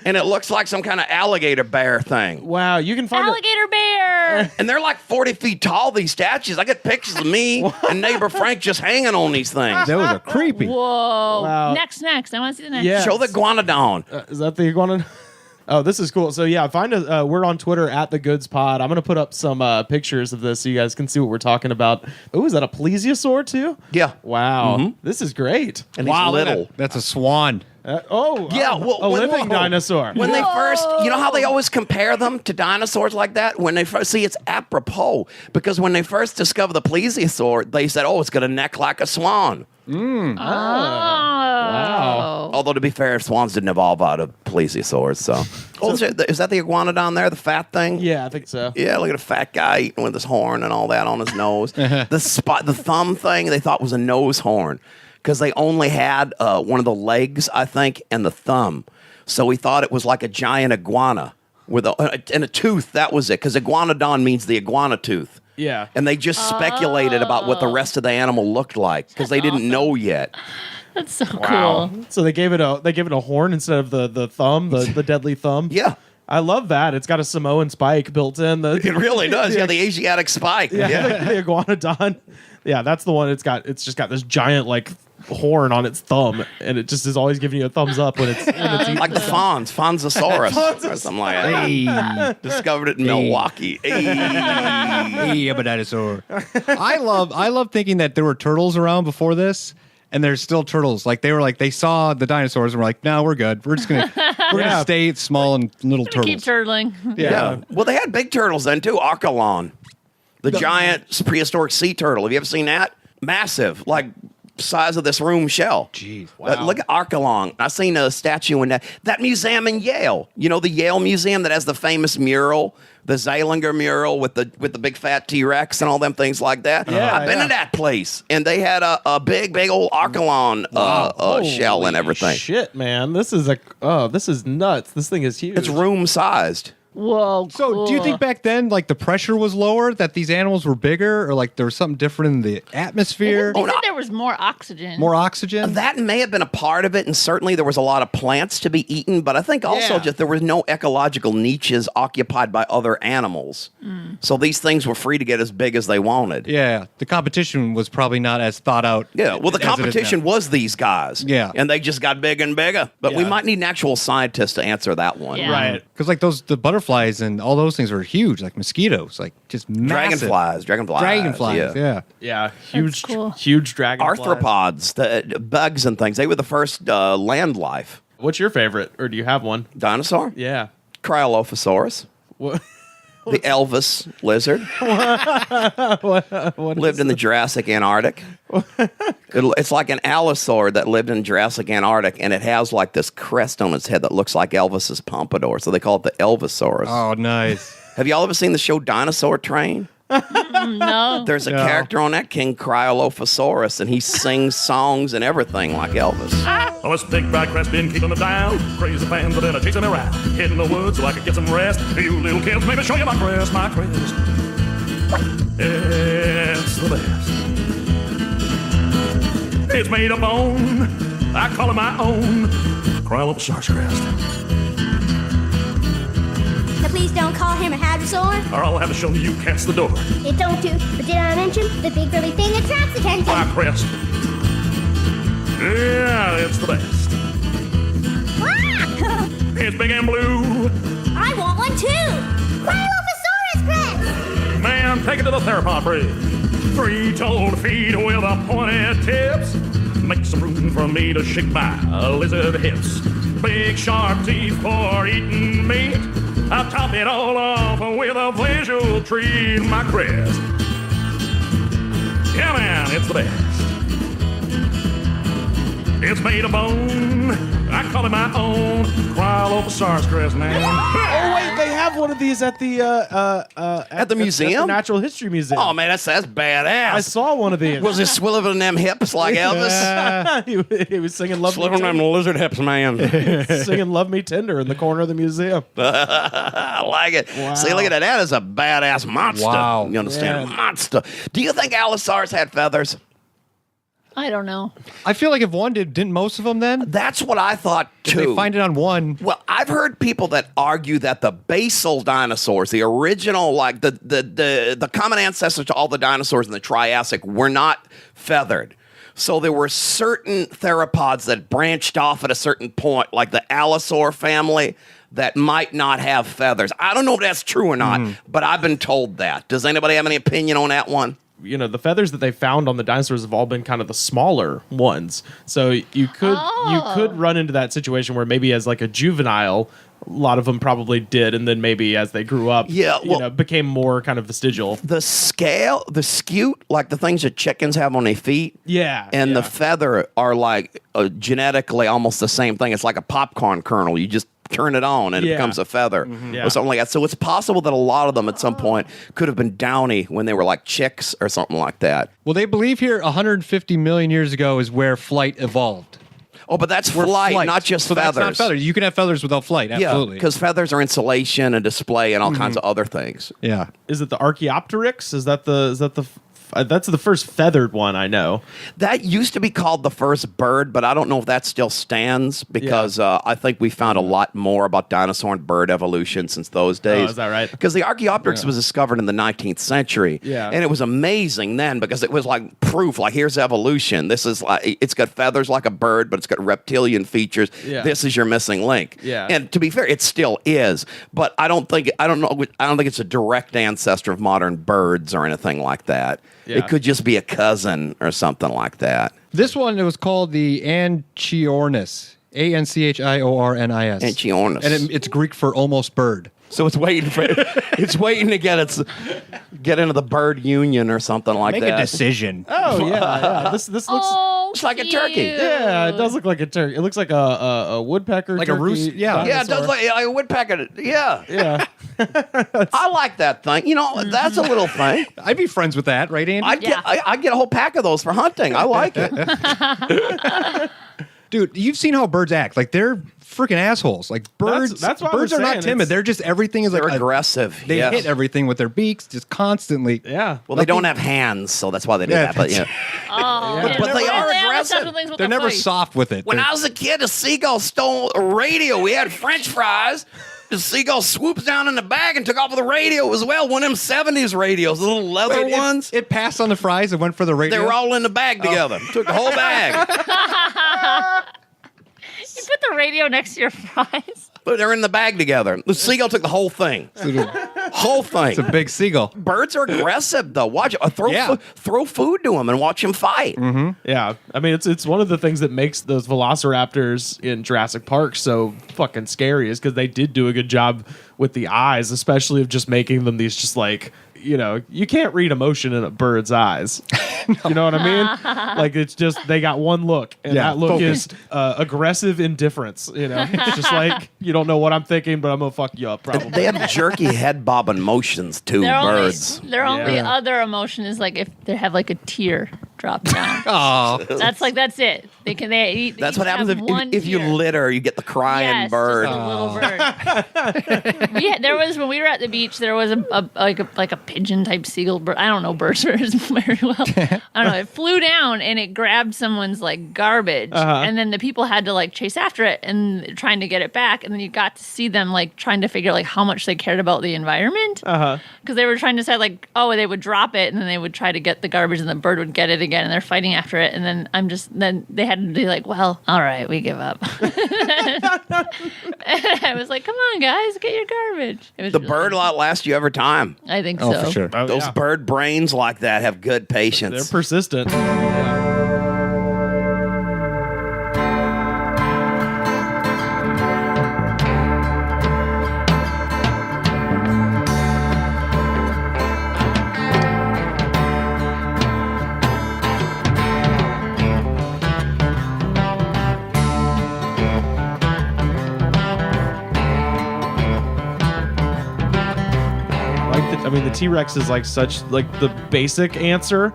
And it looks like some kind of alligator bear thing.
Wow, you can find
Alligator bear.
And they're like 40 feet tall, these statues. I get pictures of me and neighbor Frank just hanging on these things.
Those are creepy.
Whoa.
Wow.
Next. I want to see the next.
Yeah.
Show the iguanodon.
Is that the iguana? Oh, this is cool. So yeah, we're on Twitter at The Goods Pod. I'm gonna put up some pictures of this so you guys can see what we're talking about. Oh, is that a plesiosaur too?
Yeah.
Wow, This is great.
And he's little.
That's a swan.
Yeah,
a living dinosaur.
When they first, you know how they always compare them to dinosaurs like that? When they first, see, it's apropos, because when they first discovered the plesiosaur, they said, it's got a neck like a swan.
Wow.
Although, to be fair, swans didn't evolve out of plesiosaurs, so. Is that the iguanodon there, the fat thing?
Yeah, I think so.
Yeah, look at a fat guy eating with his horn and all that on his nose. The thumb thing they thought was a nose horn, because they only had one of the legs, I think, and the thumb. So we thought it was like a giant iguana with and a tooth. That was it, because iguanodon means the iguana tooth.
Yeah.
And they just speculated about what the rest of the animal looked like, because they didn't know yet.
That's so cool.
So they gave it a horn instead of the thumb, the deadly thumb.
Yeah.
I love that. It's got a Samoan spike built in.
It really does. Yeah, the Asiatic spike. Yeah.
The iguanodon. Yeah, that's the one. It's just got this giant like horn on its thumb, and it just is always giving you a thumbs up when it's eating.
Like the Fonzosaurus or something like that.
Hey,
Discovered it in Milwaukee. Hey.
hey, I'm a dinosaur. I love thinking that there were turtles around before this, and there's still turtles. Like they saw the dinosaurs and were like, no, we're good. We're just gonna stay small and little turtles.
Keep turtling.
Yeah. Well, they had big turtles then too. Archelon, the giant prehistoric sea turtle. Have you ever seen that? Massive, like size of this room shell.
Jeez, wow.
Look at Archelon. I seen a statue in that museum in Yale. You know, the Yale Museum that has the famous mural, the Zeilinger mural with the big fat T-Rex and all them things like that.
Yeah,
I've been to that place, and they had a big old Archelon shell and everything.
Shit, man, this is nuts. This thing is huge.
It's room sized.
Whoa.
So, do you think back then, like the pressure was lower, that these animals were bigger, or like there was something different in the atmosphere?
They said there was more oxygen.
More oxygen?
That may have been a part of it, and certainly there was a lot of plants to be eaten, but I think also just there was no ecological niches occupied by other animals. So these things were free to get as big as they wanted.
Yeah, the competition was probably not as thought out.
Yeah, well, the
as it is
competition
now.
was these guys.
Yeah.
And they just got bigger and bigger. But we
Yeah.
might need an actual scientist to answer that one.
Yeah.
right.
Because like the butterflies and all those things were huge, like mosquitoes, like just massive.
Dragonflies.
Yeah.
Yeah, huge,
cool.
huge dragonflies.
Arthropods, the bugs and things. They were the first land life.
What's your favorite, or do you have one?
Dinosaur?
Yeah.
Cryolophosaurus.
What?
The Elvis lizard. Lived in the Jurassic Antarctic. It's like an allosaur that lived in Jurassic Antarctic, and it has like this crest on its head that looks like Elvis's pompadour. So they call it the Elvisaurus.
Oh, nice.
Have y'all ever seen the show Dinosaur Train?
No.
There's a character on that King Cryolophosaurus, and he sings songs and everything like Elvis.
Oh, it's big black crest been keeping me down. Crazy fans are then chasing me around. Hid in the woods so I could get some rest. You little kids, maybe show you my crest, my crest. It's the best. It's made of bone. I call it my own. Cryolophosaurus crest.
Now please don't call him a hadrosaur.
Or I'll have to show you cats the door.
It don't do, but did I mention the big burly thing attracts attention?
My crest. Yeah, it's the best.
Wow!
It's big and blue.
I want one too! Cryolophosaurus crest!
Man, take it to the theropod bridge. 3-toed feet with a pointed tips. Make some room for me to shake my lizard hips. Big sharp teeth for eating meat. I'll top it all off with a visual treat. My crest. Yeah, man, it's the best. It's made of bone. I call it my own. Cryolophosaurus crest now.
Oh wait, they have one of these at the
At the museum?
at the Natural History Museum.
Oh, man, that's badass.
I saw one of these.
Was he swiveling them hips like Elvis?
he was singing "Love Me
Swiveling them
Tender,"
lizard hips, man.
singing "Love Me Tender" in the corner of the museum.
I like it.
Wow.
See, look at that. That is a badass monster.
Wow.
You understand?
Yeah.
Monster. Do you think Allosaurus had feathers?
I don't know.
I feel like if one didn't most of them then?
That's what I thought,
If
too.
they find it on one.
Well, I've heard people that argue that the basal dinosaurs, the original, like the common ancestors to all the dinosaurs in the Triassic, were not feathered. So there were certain theropods that branched off at a certain point, like the Allosaur family, that might not have feathers. I don't know if that's true or not, but I've been told that. Does anybody have any opinion on that one?
You know, the feathers that they found on the dinosaurs have all been kind of the smaller ones. So you could run into that situation where maybe as like a juvenile, a lot of them probably did, and then maybe as they grew up, became more kind of vestigial.
The scute, like the things that chickens have on their feet, and the feather are like genetically almost the same thing. It's like a popcorn kernel. You just turn it on and it becomes a feather or something like that. So it's possible that a lot of them at some point could have been downy when they were like chicks or something like that.
Well, they believe here 150 million years ago is where flight evolved.
Oh, but that's flight, not just feathers.
That's not feathers. You can have feathers without flight, absolutely.
Yeah, because feathers are insulation and display and all kinds of other things.
Yeah.
Is it the Archaeopteryx? That's the first feathered one I know.
That used to be called the first bird, but I don't know if that still stands because I think we found a lot more about dinosaur and bird evolution since those days.
Oh, is that right?
Because the Archaeopteryx was discovered in the 19th century.
Yeah.
And it was amazing then because it was like proof, like here's evolution. This is like, it's got feathers like a bird, but it's got reptilian features.
Yeah.
This is your missing link.
Yeah.
And to be fair, it still is, but I don't think it's a direct ancestor of modern birds or anything like that.
Yeah.
It could just be a cousin or something like that.
This one, it was called the Anchiornis. Anchiornis.
Anchiornis.
And it's Greek for almost bird.
So it's waiting to get into the bird union or something like
Make
that.
a decision.
Oh yeah. This looks.
It's like a turkey.
Yeah, it does look like a turkey. It looks like a woodpecker,
Like a
turkey
roost- yeah.
Yeah, it does
dinosaur.
like a woodpecker. Yeah.
Yeah.
I like that thing. You know, that's a little thing.
I'd be friends with that, right, Andy?
I'd get a whole pack of those for hunting. I like it.
Dude, you've seen how birds act. Like, they're freaking assholes. Like, birds
that's what I
birds
was
are not
saying.
timid.
It's-
They're just, everything is like
They're aggressive.
They
yes.
hit everything with their beaks just constantly.
Yeah.
Well, they don't have hands, so that's why they do
Yeah,
that. But yeah.
Oh,
But they are aggressive.
They're never soft with it.
When
They're-
I was a kid, a seagull stole a radio. We had French fries. The seagull swoops down in the bag and took off with the radio as well. One of them 70s radios, the little leather
Wait,
ones.
It passed on the fries and went for the radio.
They were all in the bag together. Took the whole bag.
You put the radio next to your fries.
But they're in the bag together. The seagull took the whole thing. Whole thing.
It's a big seagull.
Birds are aggressive, though. Watch throw food to them and watch them fight.
Yeah, I mean it's one of the things that makes those velociraptors in Jurassic Park so fucking scary is because they did do a good job with the eyes, especially of just making them these just like, you know, you can't read emotion in a bird's eyes. You know what I mean? Like it's just they got one look, and that look
focused.
is aggressive indifference. You know, it's just like you don't know what I'm thinking, but I'm gonna fuck you up. Probably.
They have jerky head bobbing motions too. Birds.
Their only other emotion is like if they have like a tear drop down.
Oh,
That's it. They eat.
That's
each
what happens
have
if,
one
if you
tear.
litter. You get the crying
Yes,
bird.
just a little bird. There was when we were at the beach. There was a pigeon type seagull bird. I don't know birds very well. I don't know. It flew down and it grabbed someone's like garbage, and then the people had to like chase after it and trying to get it back. And then you got to see them like trying to figure like how much they cared about the environment. Because they were trying to say like, oh, they would drop it and then they would try to get the garbage and the bird would get it again and they're fighting after it. And then then they had to be like, well, all right, we give up. And I was like, come on, guys, get your garbage. It was
The
really
bird will outlast you every time.
I think so.
for sure.
Oh,
Those
yeah.
bird brains like that have good patience.
They're persistent. Yeah. The T-Rex is like such like the basic answer,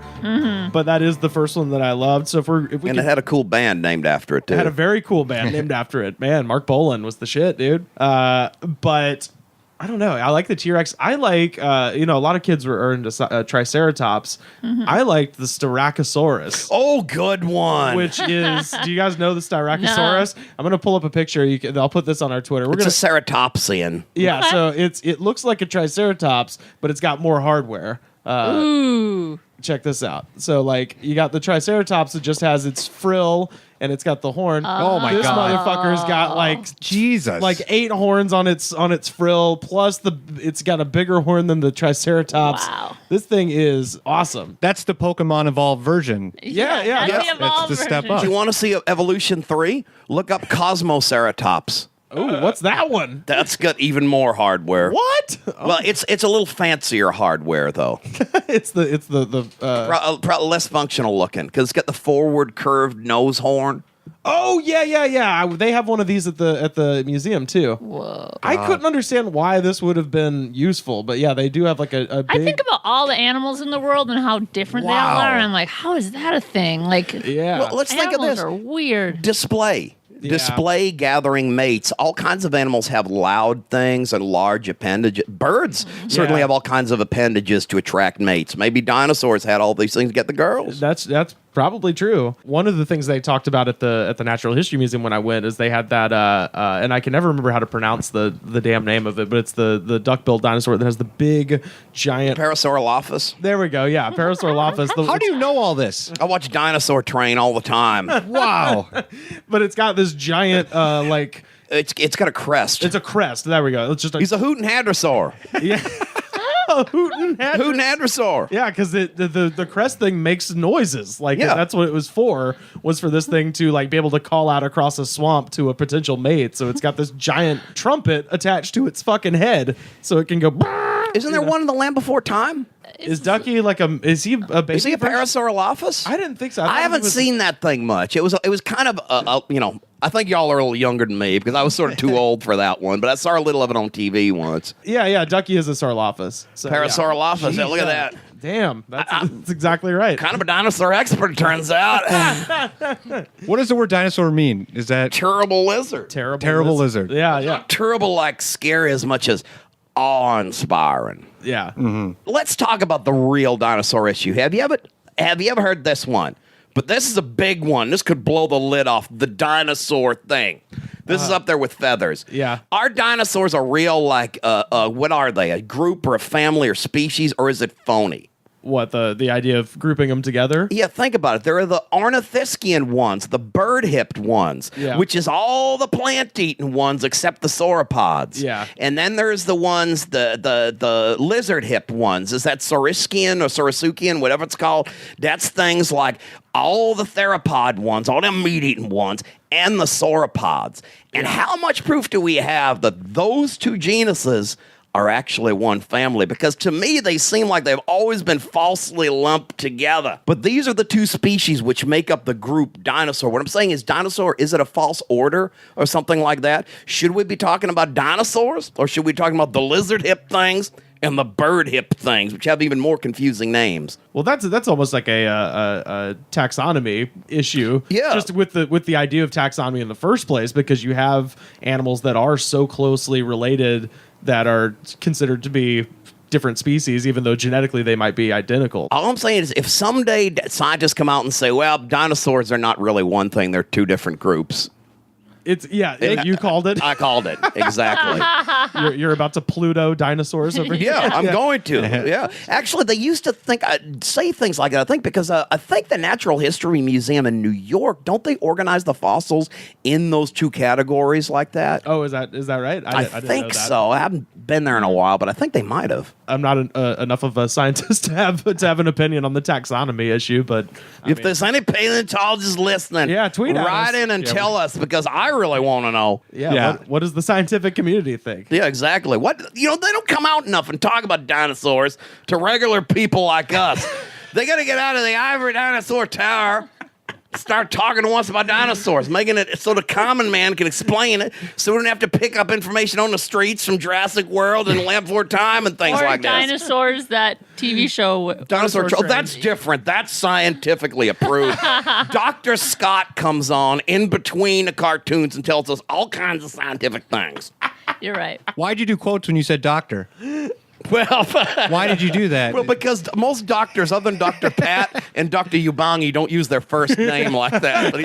but that is the first one that I loved. So if we
and
could,
it had a cool band named after it too.
it had a very cool band named after it. Man, Mark Bolan was the shit, dude. But I don't know. I like the T-Rex. I like, a lot of kids were into Triceratops. I liked the Styracosaurus.
Oh, good one.
Which is, do you guys know the Styracosaurus? No. I'm going to pull up a picture. I'll put this on our Twitter.
It's a ceratopsian.
Yeah, so it looks like a Triceratops, but it's got more hardware.
Ooh.
Check this out. So, like, you got the Triceratops that just has its frill and it's got the horn.
Oh my
this
God.
motherfucker's got like
Jesus,
like 8 horns on its frill, plus it's got a bigger horn than the Triceratops.
Wow.
This thing is awesome.
That's the Pokemon evolved version.
Yeah.
That's the evolved
It's the step
version.
up.
Do you want to see Evolution 3? Look up Cosmoceratops.
Oh, what's that one?
That's got even more hardware.
What?
Well, it's a little fancier hardware though.
It's
Less functional looking because it's got the forward curved nose horn.
Oh yeah. They have one of these at the museum too.
Whoa.
I couldn't understand why this would have been useful, but yeah, they do have like a big.
I think about all the animals in the world and how different they all are, and I'm like, how is that a thing? Like,
Yeah.
Well, let's think of
animals
this.
are weird.
Display.
Yeah.
Display gathering mates. All kinds of animals have loud things and large appendages. Birds certainly
Yeah.
have all kinds of appendages to attract mates. Maybe dinosaurs had all these things to get the girls.
That's probably true. One of the things they talked about at the Natural History Museum when I went is they had that and I can never remember how to pronounce the damn name of it, but it's the duck-billed dinosaur that has the big giant
Parasaurolophus.
There we go. Yeah, Parasaurolophus.
How do you know all this?
I watch Dinosaur Train all the time.
Wow.
But it's got this giant like
It's got a crest.
it's a crest. There we go. It's just
He's a hoot and hadrosaur.
yeah. hootin'
hadrosaur.
Yeah, because the crest thing makes noises. Like
Yeah.
that's what it was for this thing to like be able to call out across a swamp to a potential mate. So it's got this giant trumpet attached to its fucking head, so it can go.
Isn't there one in the Land Before Time?
Is Ducky like a? Is he a baby?
Is he a
version?
Parasaurolophus?
I didn't think so.
I haven't seen that thing much. It was kind of I think y'all are a little younger than me because I was sort of too old for that one, but I saw a little of it on TV once.
Yeah. Ducky is a Sarlophus. So,
Parasaurolophus.
Yeah.
Look at that.
Damn, that's exactly right.
Kind of a dinosaur expert, it turns out.
What does the word dinosaur mean? Is that
Terrible lizard.
terrible lizard?
Yeah.
Not terrible like scary as much as awe-inspiring.
Yeah.
Let's talk about the real dinosaur issue. Have you ever heard this one? But this is a big one. This could blow the lid off the dinosaur thing. This is up there with feathers.
Yeah.
Are dinosaurs a real, like, what are they? A group or a family or species, or is it phony?
What the idea of grouping them together?
Yeah, think about it. There are the ornithischian ones, the bird-hipped ones,
Yeah.
which is all the plant-eating ones except the sauropods.
Yeah.
And then there's the ones, the lizard-hipped ones. Is that saurischian or saurisuchian, whatever it's called? That's things like all the theropod ones, all them meat-eating ones, and the sauropods. And how much proof do we have that those two genuses are actually one family? Because to me, they seem like they've always been falsely lumped together. But these are the two species which make up the group dinosaur. What I'm saying is dinosaur, is it a false order or something like that? Should we be talking about dinosaurs, or should we be talking about the lizard hip things and the bird hip things, which have even more confusing names?
Well, that's almost like a taxonomy issue.
Yeah.
Just with the idea of taxonomy in the first place, because you have animals that are so closely related that are considered to be different species, even though genetically they might be identical.
All I'm saying is if someday scientists come out and say, well, dinosaurs are not really one thing, they're two different groups.
You called it.
I called it, exactly.
You're about to Pluto dinosaurs over here.
Yeah, I'm going to. Yeah. Actually, they used to say things like that, I think, because I think the Natural History Museum in New York, don't they organize the fossils in those two categories like that?
Oh, is that right?
I
didn't know
think
that.
so. I haven't been there in a while, but I think they might have.
I'm not enough of a scientist to have an opinion on the taxonomy issue, but
If there's any paleontologists listening,
Yeah, tweet at
write
us.
in and
Yeah,
tell us, because I really want to know.
yeah. What does the scientific community think?
Yeah, exactly. They don't come out enough and talk about dinosaurs to regular people like us. They got to get out of the ivory dinosaur tower, start talking to us about dinosaurs, making it so the common man can explain it, so we don't have to pick up information on the streets from Jurassic World and Land Before Time and things
Or
like that.
Dinosaurs, that TV show.
Dinosaur
Train.
that's different. That's scientifically approved. Dr. Scott comes on in between the cartoons and tells us all kinds of scientific things.
You're right.
Why'd you do quotes when you said doctor?
Well,
Why did you do that?
well, because most doctors, other than Dr. Pat and Dr. Ubangi, don't use their first name like that. But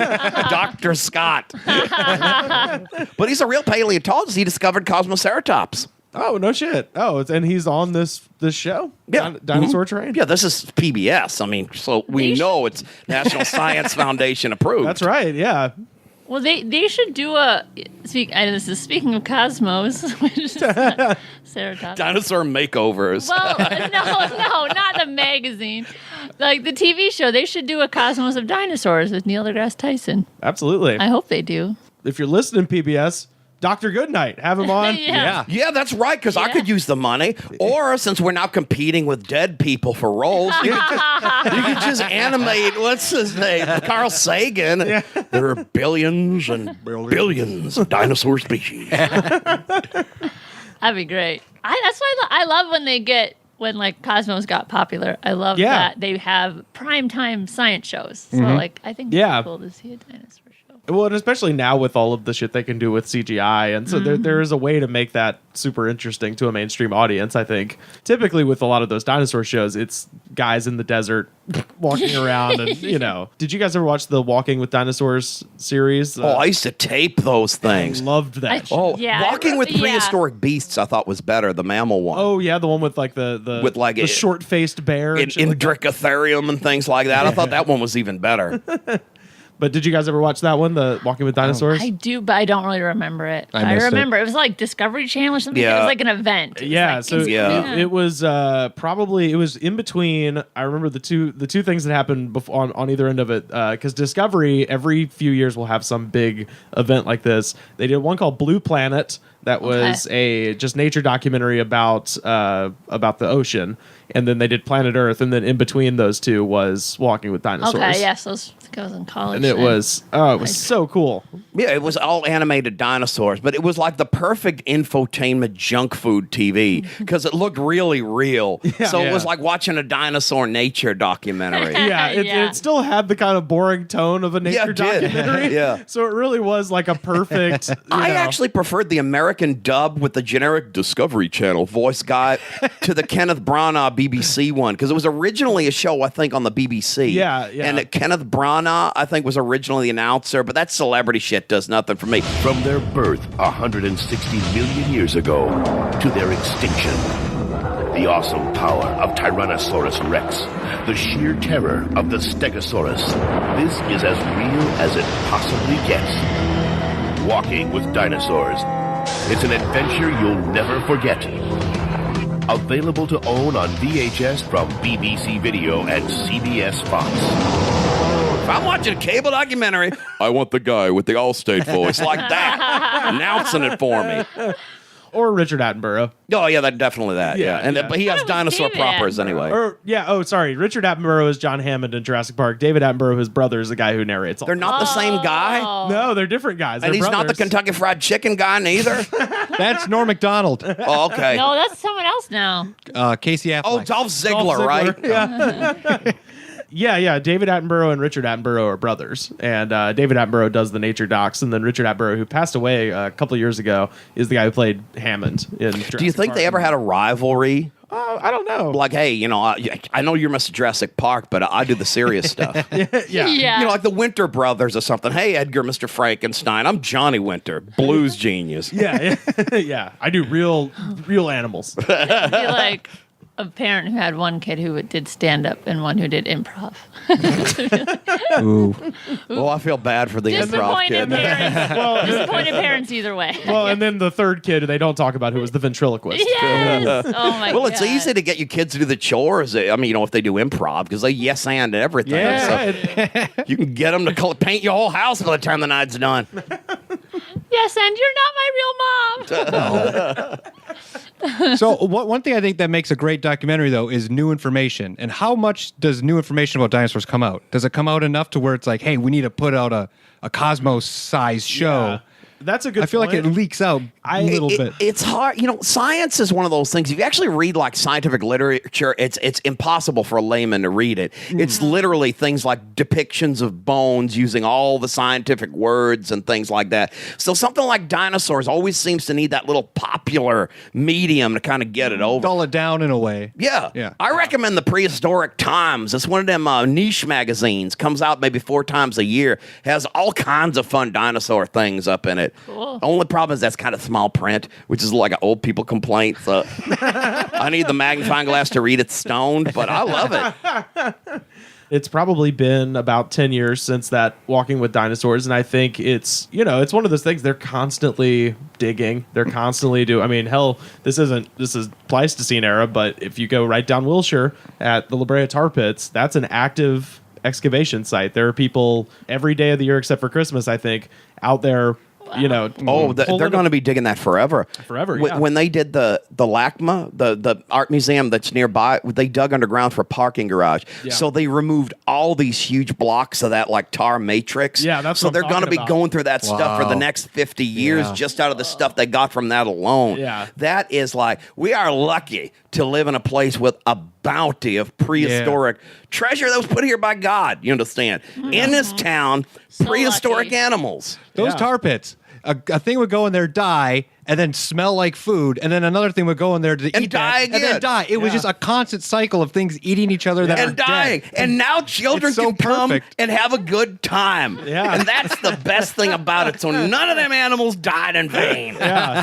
Dr. Scott. But he's a real paleontologist. He discovered Cosmoceratops.
Oh, no shit. Oh, and he's on this show?
Yeah.
Dinosaur Train?
Yeah, this is PBS. I mean, so we know it's National Science Foundation approved.
That's right, yeah.
Well, they should do this is speaking of Cosmos, which is Ceratops.
Dinosaur makeovers.
Well, no, not the magazine. Like the TV show, they should do a Cosmos of Dinosaurs with Neil deGrasse Tyson.
Absolutely.
I hope they do.
If you're listening, PBS, Dr. Goodnight, have him on.
Yeah.
Yeah, that's right, because I could use the money. Or since we're now competing with dead people for roles, you could just animate, what's his name? Carl Sagan. Yeah. There are billions and billions of dinosaur species.
That'd be great. That's why I love when like Cosmos got popular. I love that they have primetime science shows. So like I think it's cool to see a dinosaur show.
Well, and especially now with all of the shit they can do with CGI. And so there is a way to make that super interesting to a mainstream audience, I think. Typically with a lot of those dinosaur shows, it's guys in the desert walking around and, Did you guys ever watch the Walking with Dinosaurs series?
I used to tape those things.
I loved that.
Walking with Prehistoric Beasts I thought was better, the mammal one.
Oh, yeah, the one with like the short-faced bear.
In Indricotherium and things like that. I thought that one was even better.
But did you guys ever watch that one, the Walking with Dinosaurs?
I do, but I don't really remember it. I
missed
remember it was like Discovery Channel or something.
Yeah.
It was like an event. It was
Yeah,
like
so
it's-
it was probably it was in between. I remember the two things that happened on either end of it, because Discovery every few years will have some big event like this. They did one called Blue Planet that was a just nature documentary about the ocean, and then they did Planet Earth, and then in between those two was Walking with Dinosaurs.
Okay, yes, those goes in college.
And it
then.
was so cool.
Yeah, it was all animated dinosaurs, but it was like the perfect infotainment junk food TV because it looked really real. So it was like watching a dinosaur nature documentary.
Yeah, it still had the kind of boring tone of a nature
it did.
documentary.
Yeah.
So it really was like a perfect.
I actually preferred the American dub with the generic Discovery Channel voice guy to the Kenneth Branagh BBC one because it was originally a show, I think, on the BBC.
Yeah.
And Kenneth Branagh, I think, was originally the announcer, but that celebrity shit does nothing for me.
From their birth 160 million years ago to their extinction, the awesome power of Tyrannosaurus Rex, the sheer terror of the Stegosaurus, this is as real as it possibly gets. Walking with Dinosaurs. It's an adventure you'll never forget. Available to own on VHS from BBC Video and CBS Fox.
If I'm watching a cable documentary, I want the guy with the Allstate voice like that, announcing it for me.
Or Richard Attenborough.
Oh, yeah, definitely that. Yeah. But he has dinosaur
David
proppers
Attenborough.
anyway.
Sorry. Richard Attenborough is John Hammond in Jurassic Park. David Attenborough, his brother, is the guy who narrates all.
They're not the same guy?
No, they're different guys.
And
They're
he's not the
brothers.
Kentucky Fried Chicken guy neither?
That's Norm Macdonald.
Oh, okay.
No, that's someone else now.
Casey Affleck.
Oh, Dolph Ziggler, right?
Yeah. Yeah. David Attenborough and Richard Attenborough are brothers, and David Attenborough does the nature docs, and then Richard Attenborough, who passed away a couple of years ago, is the guy who played Hammond in Jurassic
Do you think
Park.
they ever had a rivalry?
I don't know.
Like, hey, I know you're Mr. Jurassic Park, but I do the serious stuff.
Yeah.
You know, like the Winter Brothers or something. Hey, Edgar, Mr. Frankenstein. I'm Johnny Winter, blues genius.
Yeah. I do real animals.
It'd be like a parent who had one kid who did stand up and one who did improv.
Ooh.
Well, I feel bad for the improv
Disappointed
kid.
parents. Disappointed parents either way.
Well, and then the third kid they don't talk about, who was the ventriloquist.
Yes. Oh my god.
Well, it's easy to get your kids to do the chores. I mean, if they do improv, because they yes and everything.
Yeah.
So you can get them to paint your whole house by the time the night's done.
Yes, and you're not my real mom.
So one thing I think that makes a great documentary, though, is new information. And how much does new information about dinosaurs come out? Does it come out enough to where it's like, hey, we need to put out a Cosmos-sized show?
Yeah. That's a good
I feel like it leaks out a little bit.
It's hard. Science is one of those things. If you actually read like scientific literature, it's impossible for a layman to read it. It's literally things like depictions of bones using all the scientific words and things like that. So something like dinosaurs always seems to need that little popular medium to kind of get it over.
Dull it down in a way.
Yeah. I recommend the Prehistoric Times. It's one of them niche magazines. Comes out maybe 4 times a year. Has all kinds of fun dinosaur things up in it.
Cool.
Only problem is that's kind of small print, which is like an old people complaint. So I need the magnifying glass to read it stoned, but I love it.
It's probably been about 10 years since that Walking with Dinosaurs, and I think it's one of those things. They're constantly digging. They're constantly doing. I mean, hell, this is Pleistocene era, but if you go right down Wilshire at the La Brea Tar Pits, that's an active excavation site. There are people every day of the year except for Christmas, I think, out there.
They're going to be digging that forever.
Forever, yeah.
When they did the LACMA, the art museum that's nearby, they dug underground for a parking garage.
Yeah.
So they removed all these huge blocks of that like tar matrix.
Yeah, that's
so
what I'm
they're going to be
talking about.
going through that stuff for the next 50 years just out of the stuff they got from that alone.
Yeah.
That is like, we are lucky to live in a place with a bounty of prehistoric treasure that was put here by God. You understand? In this town, prehistoric
lucky.
animals.
Those tar pits. A thing would go in there, die, and then smell like food, and then another thing would go in there to
And
eat
die
that, and then
again.
die. It was just a constant cycle of things eating each other that are
And dying.
dead.
And now children
It's so
can come
perfect.
and have a good time.
Yeah.
And that's the best thing about it. So none of them animals died in vain.
Yeah.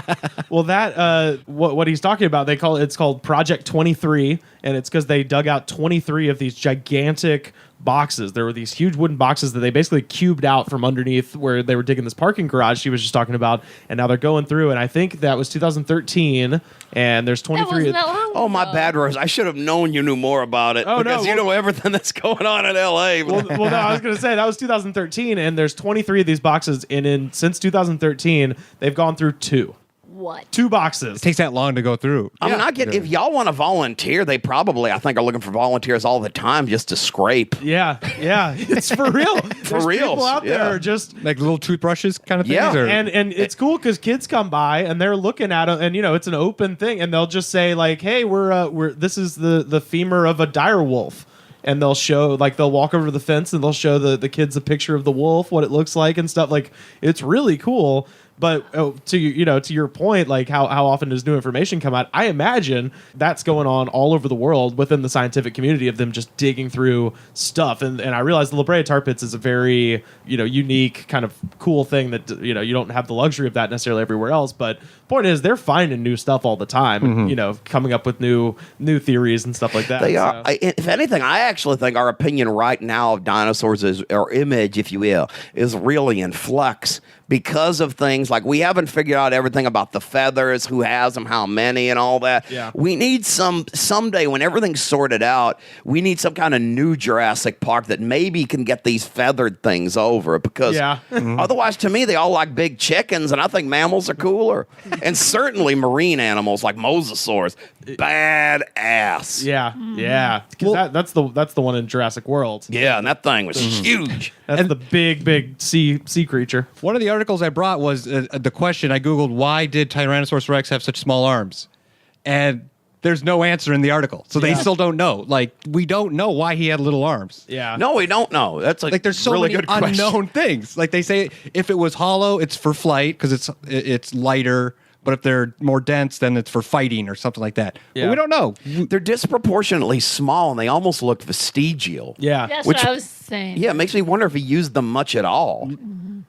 Well, that what he's talking about, it's called Project 23, and it's because they dug out 23 of these gigantic boxes. There were these huge wooden boxes that they basically cubed out from underneath where they were digging this parking garage she was just talking about, and now they're going through, and I think that was 2013, and there's 23.
Oh, my bad, Rose. I should have known you knew more about it because you know everything that's going on in L.A.
Well, no, I was going to say that was 2013, and there's 23 of these boxes, and since 2013, they've gone through 2.
What?
2 boxes.
It takes that long to go through.
I mean, if y'all want to volunteer, they probably, I think, are looking for volunteers all the time just to scrape.
Yeah, it's for real.
For real.
People out there are just
like little toothbrushes kind of things.
Yeah,
and it's cool because kids come by and they're looking at it, and it's an open thing, and they'll just say like, "Hey, we're this is the femur of a dire wolf." And they'll show, like, they'll walk over to the fence and they'll show the kids a picture of the wolf, what it looks like and stuff. Like, it's really cool. But to your point, like how often does new information come out? I imagine that's going on all over the world within the scientific community of them just digging through stuff. And I realize the La Brea tar pits is a very unique kind of cool thing that you don't have the luxury of that necessarily everywhere else. But point is, they're finding new stuff all the time. And, coming up with new theories and stuff like that.
They are. If anything, I actually think our opinion right now of dinosaurs our image, if you will, is really in flux. Because of things like we haven't figured out everything about the feathers, who has them, how many, and all that.
Yeah.
We need someday when everything's sorted out, we need some kind of new Jurassic Park that maybe can get these feathered things over. Because otherwise, to me, they all like big chickens, and I think mammals are cooler. And certainly marine animals like mosasaurs, badass.
Yeah. Because that's the one in Jurassic World.
Yeah, and that thing was huge.
That's the big sea creature.
One of the articles I brought was the question. I Googled, why did Tyrannosaurus Rex have such small arms? And there's no answer in the article. So they still don't know. Like, we don't know why he had little arms.
Yeah.
No, we don't know. That's
like there's so
really
many
good
unknown things. Like they say if it was hollow, it's for flight because it's lighter. But if they're more dense, then it's for fighting or something like that.
Yeah.
But we don't know.
They're disproportionately small, and they almost look vestigial.
Yeah.
That's what I was saying.
Yeah, it makes me wonder if he used them much at all.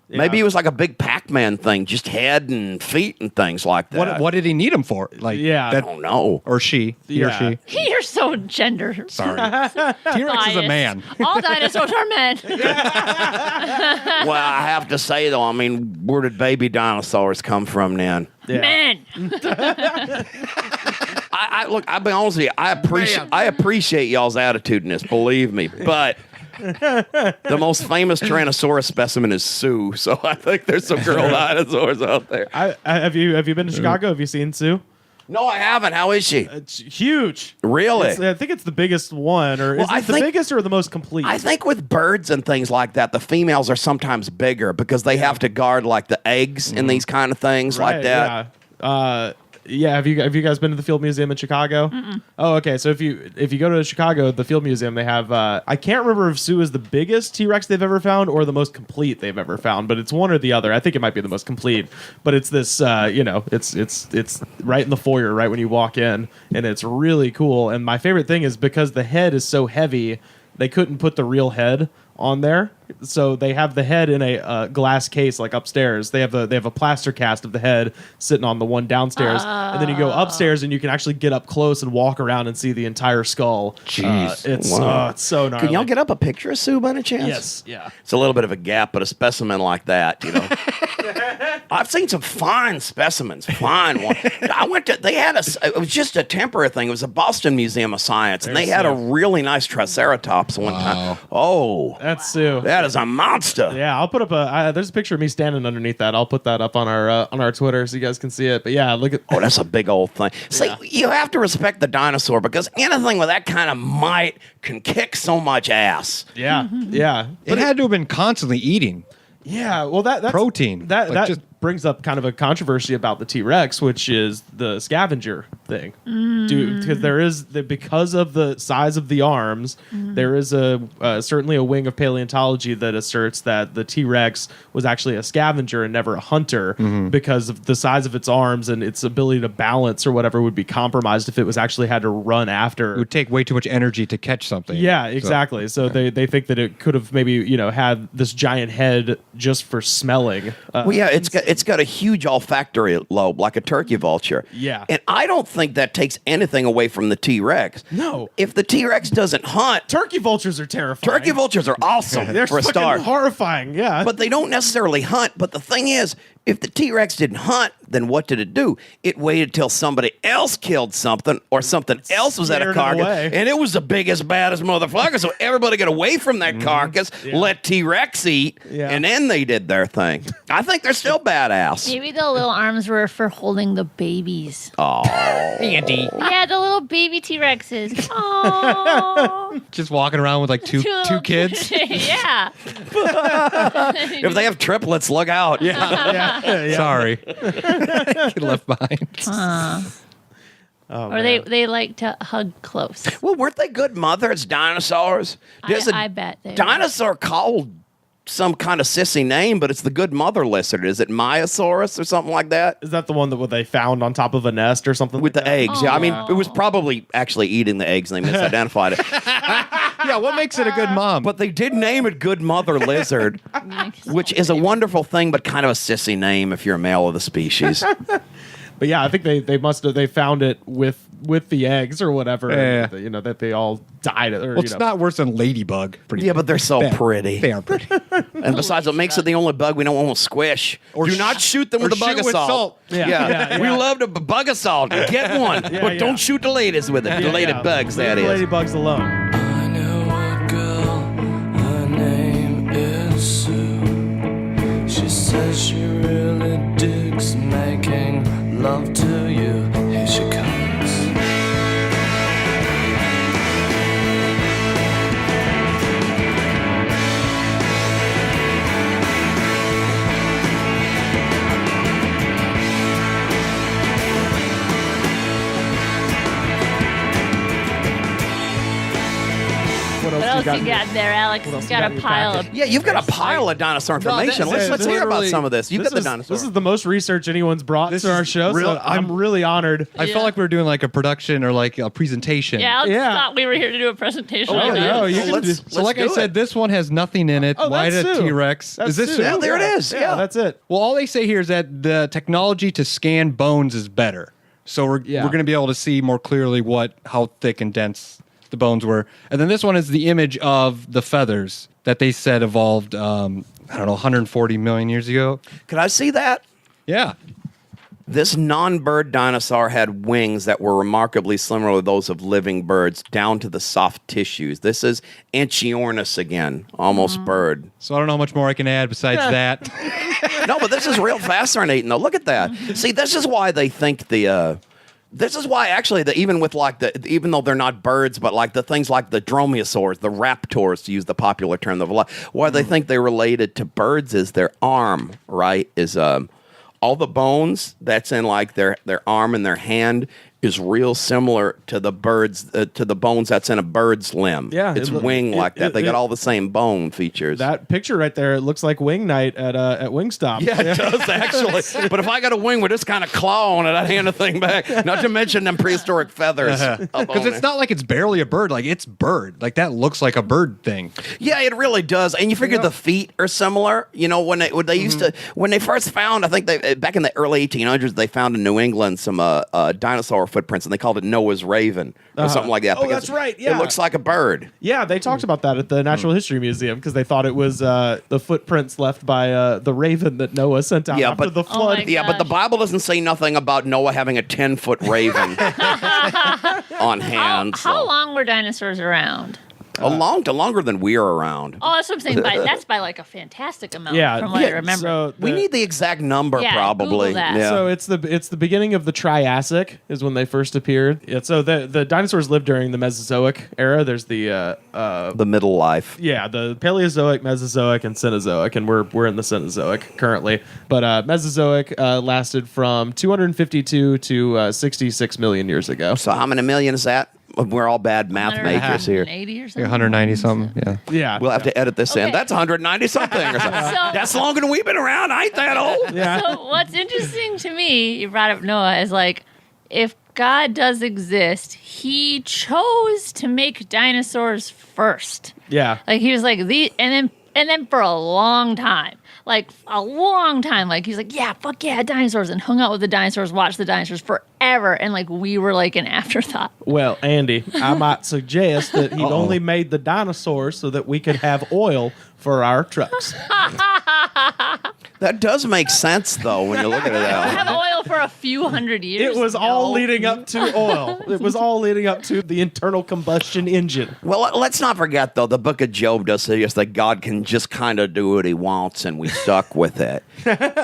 Yeah.
Maybe it was like a big Pac-Man thing, just head and feet and things like that.
What did he need them for? Like,
I don't know.
Or she. He or she.
You're so gender.
Sorry. T-Rex is a man.
All dinosaurs are men.
Well, I have to say, though, I mean, where did baby dinosaurs come from then?
Yeah.
Men.
Look, I'll be honest with you, I appreciate y'all's attitude in this, believe me, but the most famous Tyrannosaurus specimen is Sue, so I think there's some girl dinosaurs out there.
Have you been to Chicago? Have you seen Sue?
No, I haven't. How is she?
It's huge.
Really?
I think it's the biggest one, or is it the biggest or the most complete?
I think with birds and things like that, the females are sometimes bigger because they have to guard like the eggs and these kind of things like that.
Yeah. Have you guys been to the Field Museum in Chicago? Oh, okay. So if you go to Chicago, the Field Museum, they have I can't remember if Sue is the biggest T-Rex they've ever found or the most complete they've ever found, but it's one or the other. I think it might be the most complete. But it's this it's right in the foyer, right when you walk in, and it's really cool. And my favorite thing is because the head is so heavy, they couldn't put the real head on there, so they have the head in a glass case like upstairs. They have a plaster cast of the head sitting on the one downstairs, and then you go upstairs and you can actually get up close and walk around and see the entire skull.
Jeez,
it's so gnarly.
Can y'all get up a picture of Sue by any chance?
Yes, yeah.
It's a little bit of a gap, but a specimen like that, I've seen some fine specimens, fine ones. They had it was just a temporary thing. It was a Boston Museum of Science, and they had a really nice Triceratops one time. Oh,
that's Sue.
That is a monster.
Yeah, I'll put up there's a picture of me standing underneath that. I'll put that up on our Twitter so you guys can see it. But yeah, look at.
Oh, that's a big old thing. See, you have to respect the dinosaur because anything with that kind of might can kick so much ass.
Yeah, yeah.
It had to have been constantly eating.
Yeah, well, that's
protein.
That just brings up kind of a controversy about the T-Rex, which is the scavenger thing. Because because of the size of the arms, there is certainly a wing of paleontology that asserts that the T-Rex was actually a scavenger and never a hunter because of the size of its arms and its ability to balance or whatever would be compromised if it was actually had to run after.
It would take way too much energy to catch something.
Yeah, exactly. So they think that it could have maybe had this giant head just for smelling.
Well, yeah, it's got a huge olfactory lobe like a turkey vulture.
Yeah,
and I don't think think that takes anything away from the T-Rex.
No.
If the T-Rex doesn't hunt,
Turkey vultures are terrifying.
turkey vultures are awesome
They're
for a
fucking
start.
horrifying, yeah.
But they don't necessarily hunt. But the thing is, if the T-Rex didn't hunt, then what did it do? It waited till somebody else killed something or something else was at a
Scared it
carcass.
away.
And it was the biggest, baddest motherfucker. So everybody got away from that carcass, let T-Rex eat, and then they did their thing. I think they're still badass.
Maybe the little arms were for holding the babies.
Oh.
Andy.
Yeah, the little baby T-Rexes. Oh.
Just walking around with like two kids.
Yeah.
If they have triplets, look out.
yeah.
Sorry. Get left behind.
Or they like to hug close.
Well, weren't they good mothers, dinosaurs? There's a
I bet they were.
dinosaur called some kind of sissy name, but it's the good mother lizard. Is it Myosaurus or something like that?
Is that the one that they found on top of a nest or something?
With
like
the
that?
eggs, yeah. I mean, it was probably actually eating the eggs and they misidentified it.
Yeah, what makes it a good mom?
But they did name it Good Mother Lizard, which is a wonderful thing, but kind of a sissy name if you're a male of the species.
But yeah, I think they found it with the eggs or whatever.
Yeah.
And, that they all died. Or,
Well, it's not worse than ladybug.
Yeah, but they're so pretty.
They are pretty.
And besides, what makes it the only bug we don't want to squish.
Or
do not shoot them with
or
a bug
shoot with
assault.
salt.
Yeah. We love to bug assault. Get one, but don't shoot the ladies with it. The lady bugs, that
Leave
is.
the ladybugs alone.
I know a girl, her name is Sue. She says she really digs making love to you. Here she comes.
What else you got there, Alex? You've got a pile of.
Yeah, you've got a pile of dinosaur information. Let's hear about some of this. You've got the dinosaur.
This is the most research anyone's brought to our show. So I'm really honored.
I felt like we were doing like a production or like a presentation.
Yeah, Alex thought we were here to do a presentation.
So like I said, this one has nothing in it. Why
that's
did
Sue.
T-Rex?
That's
Is this
Sue.
Sue?
Yeah, there it is. Yeah,
that's it.
Well, all they say here is that the technology to scan bones is better. So we're going to be able to see more clearly how thick and dense the bones were. And then this one is the image of the feathers that they said evolved, 140 million years ago.
Could I see that?
Yeah.
This non-bird dinosaur had wings that were remarkably similar to those of living birds, down to the soft tissues. This is Anchiornis again, almost bird.
So I don't know how much more I can add besides that.
No, but this is real fascinating, though. Look at that. See, this is why they think this is why actually even with even though they're not birds, but like the things like the dromaeosaurs, the raptors, to use the popular term, why they think they're related to birds is their arm, right? Is all the bones that's in like their arm and their hand is real similar to the birds to the bones that's in a bird's limb.
Yeah,
it's wing like that. They got all the same bone features.
That picture right there, it looks like Wing Night at Wingstop.
Yeah, it does actually. But if I got a wing with this kind of claw on it, I'd hand the thing back. Not to mention them prehistoric feathers.
Because it's not like it's barely a bird. Like, it's bird. Like, that looks like a bird thing.
Yeah, it really does. And you figure the feet are similar. You know, when they used to, when they first found, I think back in the early 1800s, they found in New England some dinosaur footprints, and they called it Noah's Raven or something like that.
Oh, that's right. Yeah.
It looks like a bird.
Yeah, they talked about that at the Natural History Museum because they thought it was the footprints left by the raven that Noah sent out after the flood.
But the Bible doesn't say nothing about Noah having a 10-foot raven on hand.
How long were dinosaurs around?
Longer than we're around.
Oh, that's what I'm saying. That's by like a fantastic amount. From what I remember.
So
we need the exact number,
Yeah,
probably.
Google that.
Yeah.
So it's the beginning of the Triassic is when they first appeared. Yeah, so the dinosaurs lived during the Mesozoic era. There's the
middle life.
Yeah, the Paleozoic, Mesozoic, and Cenozoic, and we're in the Cenozoic currently. But Mesozoic lasted from 252 to 66 million years ago.
So how many million is that? We're all bad math makers here.
180 or something.
190 something. Yeah.
Yeah.
We'll have to edit this in. That's 190 something or something. That's longer than we've been around. I ain't that old.
Yeah.
So what's interesting to me, you brought up Noah, is like, if God does exist, he chose to make dinosaurs first.
Yeah.
Like he was like and then for a long time. like a long time. Like he's like, yeah, fuck yeah, dinosaurs, and hung out with the dinosaurs, watched the dinosaurs forever, and like we were like an afterthought.
Well, Andy, I might suggest that he only made the dinosaurs so that we could have oil for our trucks.
That does make sense, though, when you look at it that way.
Have oil for a few hundred years.
It was all leading up to oil. It was all leading up to the internal combustion engine.
Well, let's not forget, though, the book of Job does suggest that God can just kind of do what he wants, and we stuck with it.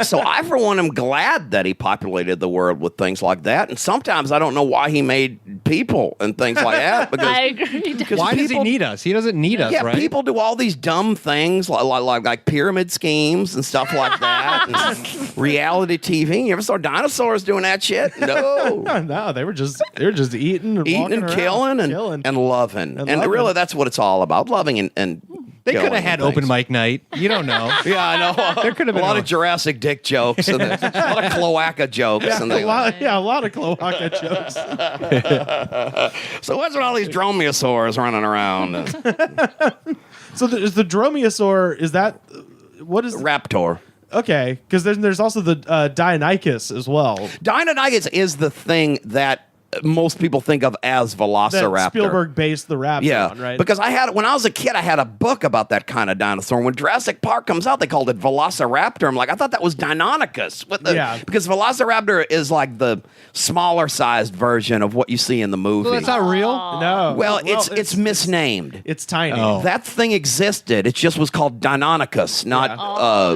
So I, for one, am glad that he populated the world with things like that. And sometimes I don't know why he made people and things like that. Because,
I agree.
Why does he need us? He doesn't need us, right?
People do all these dumb things like pyramid schemes and stuff like that. And reality TV. You ever saw dinosaurs doing that shit? No.
No, they were just eating and
killing and loving. And really, that's what it's all about. Loving and
they could have had open mic night. You don't know.
Yeah, I know.
There could have been
a lot of Jurassic Dick jokes and a lot of cloaca jokes.
Yeah, a lot of cloaca jokes.
So what's with all these dromaeosaurs running around?
So is the dromaeosaur, is that, what is
Raptor.
Okay, because there's also the Deinonychus as well.
Deinonychus is the thing that most people think of as Velociraptor.
That Spielberg based the raptor on, right?
Because when I was a kid, I had a book about that kind of dinosaur. When Jurassic Park comes out, they called it Velociraptor. I'm like, I thought that was Deinonychus. Because Velociraptor is like the smaller sized version of what you see in the movie.
Well, that's not real?
No.
Well, it's misnamed.
It's tiny.
That thing existed. It just was called Deinonychus, not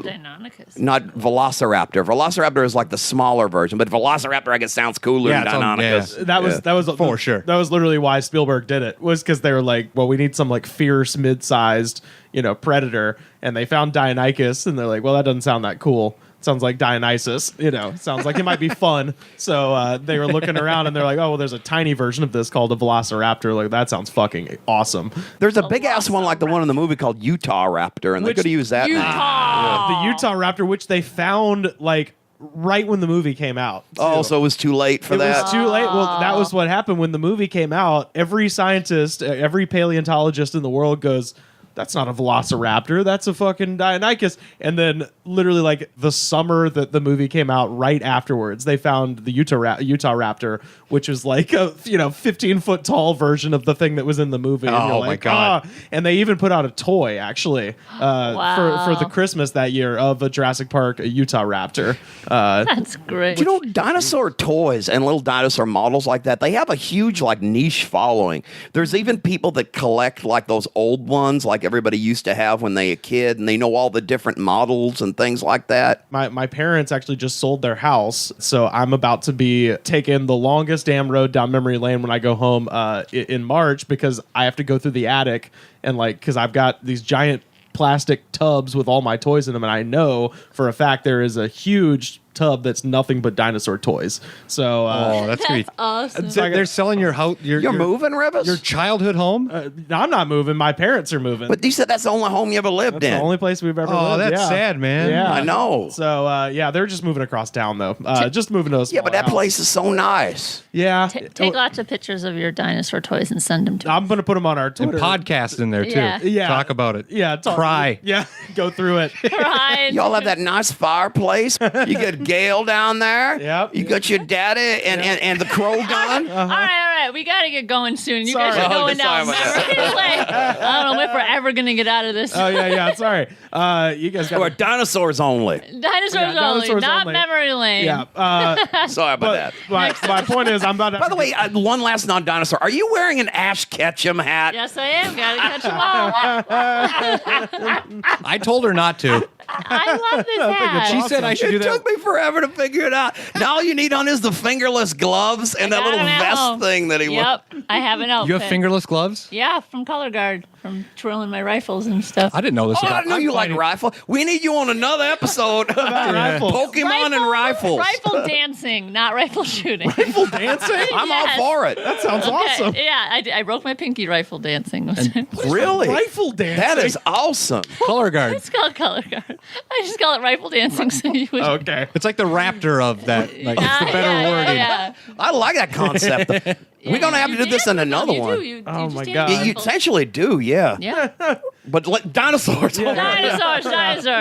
Deinonychus.
not Velociraptor. Velociraptor is like the smaller version, but Velociraptor, I guess, sounds cooler than Deinonychus.
That was
for sure.
That was literally why Spielberg did it. Was because they were like, well, we need some like fierce, mid-sized, predator, and they found Deinonychus, and they're like, well, that doesn't sound that cool. It sounds like Dionysus, sounds like it might be fun. So they were looking around, and they're like, oh, well, there's a tiny version of this called a Velociraptor. Like, that sounds fucking awesome.
There's a big ass one like the one in the movie called Utah Raptor, and they could have used that.
Utah.
The Utah Raptor, which they found like right when the movie came out.
Oh, so it was too late for that?
It was too late. Well, that was what happened when the movie came out. Every scientist, every paleontologist in the world goes, that's not a Velociraptor. That's a fucking Deinonychus. And then literally like the summer that the movie came out, right afterwards, they found the Utah Raptor, which was like a 15-foot tall version of the thing that was in the movie. And
oh, my God.
And they even put out a toy, actually, for the Christmas that year of a Jurassic Park Utah Raptor.
That's great.
Dinosaur toys and little dinosaur models like that, they have a huge like niche following. There's even people that collect like those old ones like everybody used to have when they were a kid, and they know all the different models and things like that.
My parents actually just sold their house, so I'm about to be taking the longest damn road down memory lane when I go home in March, because I have to go through the attic and because I've got these giant plastic tubs with all my toys in them, and I know for a fact there is a huge tub that's nothing but dinosaur toys. So
that's gonna be
awesome.
They're selling your house.
You're moving, Rivas?
Your childhood home?
I'm not moving. My parents are moving.
But you said that's the only home you ever lived in.
The only place we've ever lived.
Oh, that's sad, man.
Yeah,
I know.
So they're just moving across town though. Just moving to a small
but that
house.
place is so nice.
Yeah.
Take lots of pictures of your dinosaur toys and send them to
I'm going to put them on our Twitter.
And podcast in there too.
Yeah.
Talk about it.
Yeah.
Cry.
Yeah. Go through it.
Cry.
Y'all have that nice fireplace. You get Gail down there.
Yep.
You got your daddy and the crow gun.
All right. We got to get going soon. You guys
Sorry.
are going
Sorry
down
about
memory lane. I don't know if we're ever going to get out of this.
Oh yeah. Sorry. You guys got
dinosaurs only.
Dinosaurs only, not
only.
memory lane.
Yeah.
Sorry about that.
My point is, I'm about to.
By the way, one last non-dinosaur. Are you wearing an Ash Ketchum hat?
Yes, I am. Got to catch them all.
I told her not to.
I love this hat.
She said I should do
It
that.
took me forever to figure it out. Now all you need on is the fingerless gloves and that
got
little
him at
vest
home.
thing that he wore.
Yep, I have an outfit.
You have fingerless gloves?
Yeah, from Color Guard, from twirling my rifles and stuff.
I didn't know this.
Oh, I know you like rifle. We need you on another episode about
rifles.
Pokemon and rifles.
Rifle dancing, not rifle shooting.
Rifle dancing?
I'm all for it.
That sounds awesome.
Yeah, I broke my pinky rifle dancing.
Really?
Rifle dancing?
That is awesome.
Color Guard.
It's called Color Guard. I just call it rifle dancing. So you would.
Okay.
It's like the raptor of that. Like, it's the better wording.
Yeah.
I like that concept. We're going to have to do this in another one.
Oh, my God.
You essentially do, yeah.
Yeah.
But dinosaurs.
Dinosaurs.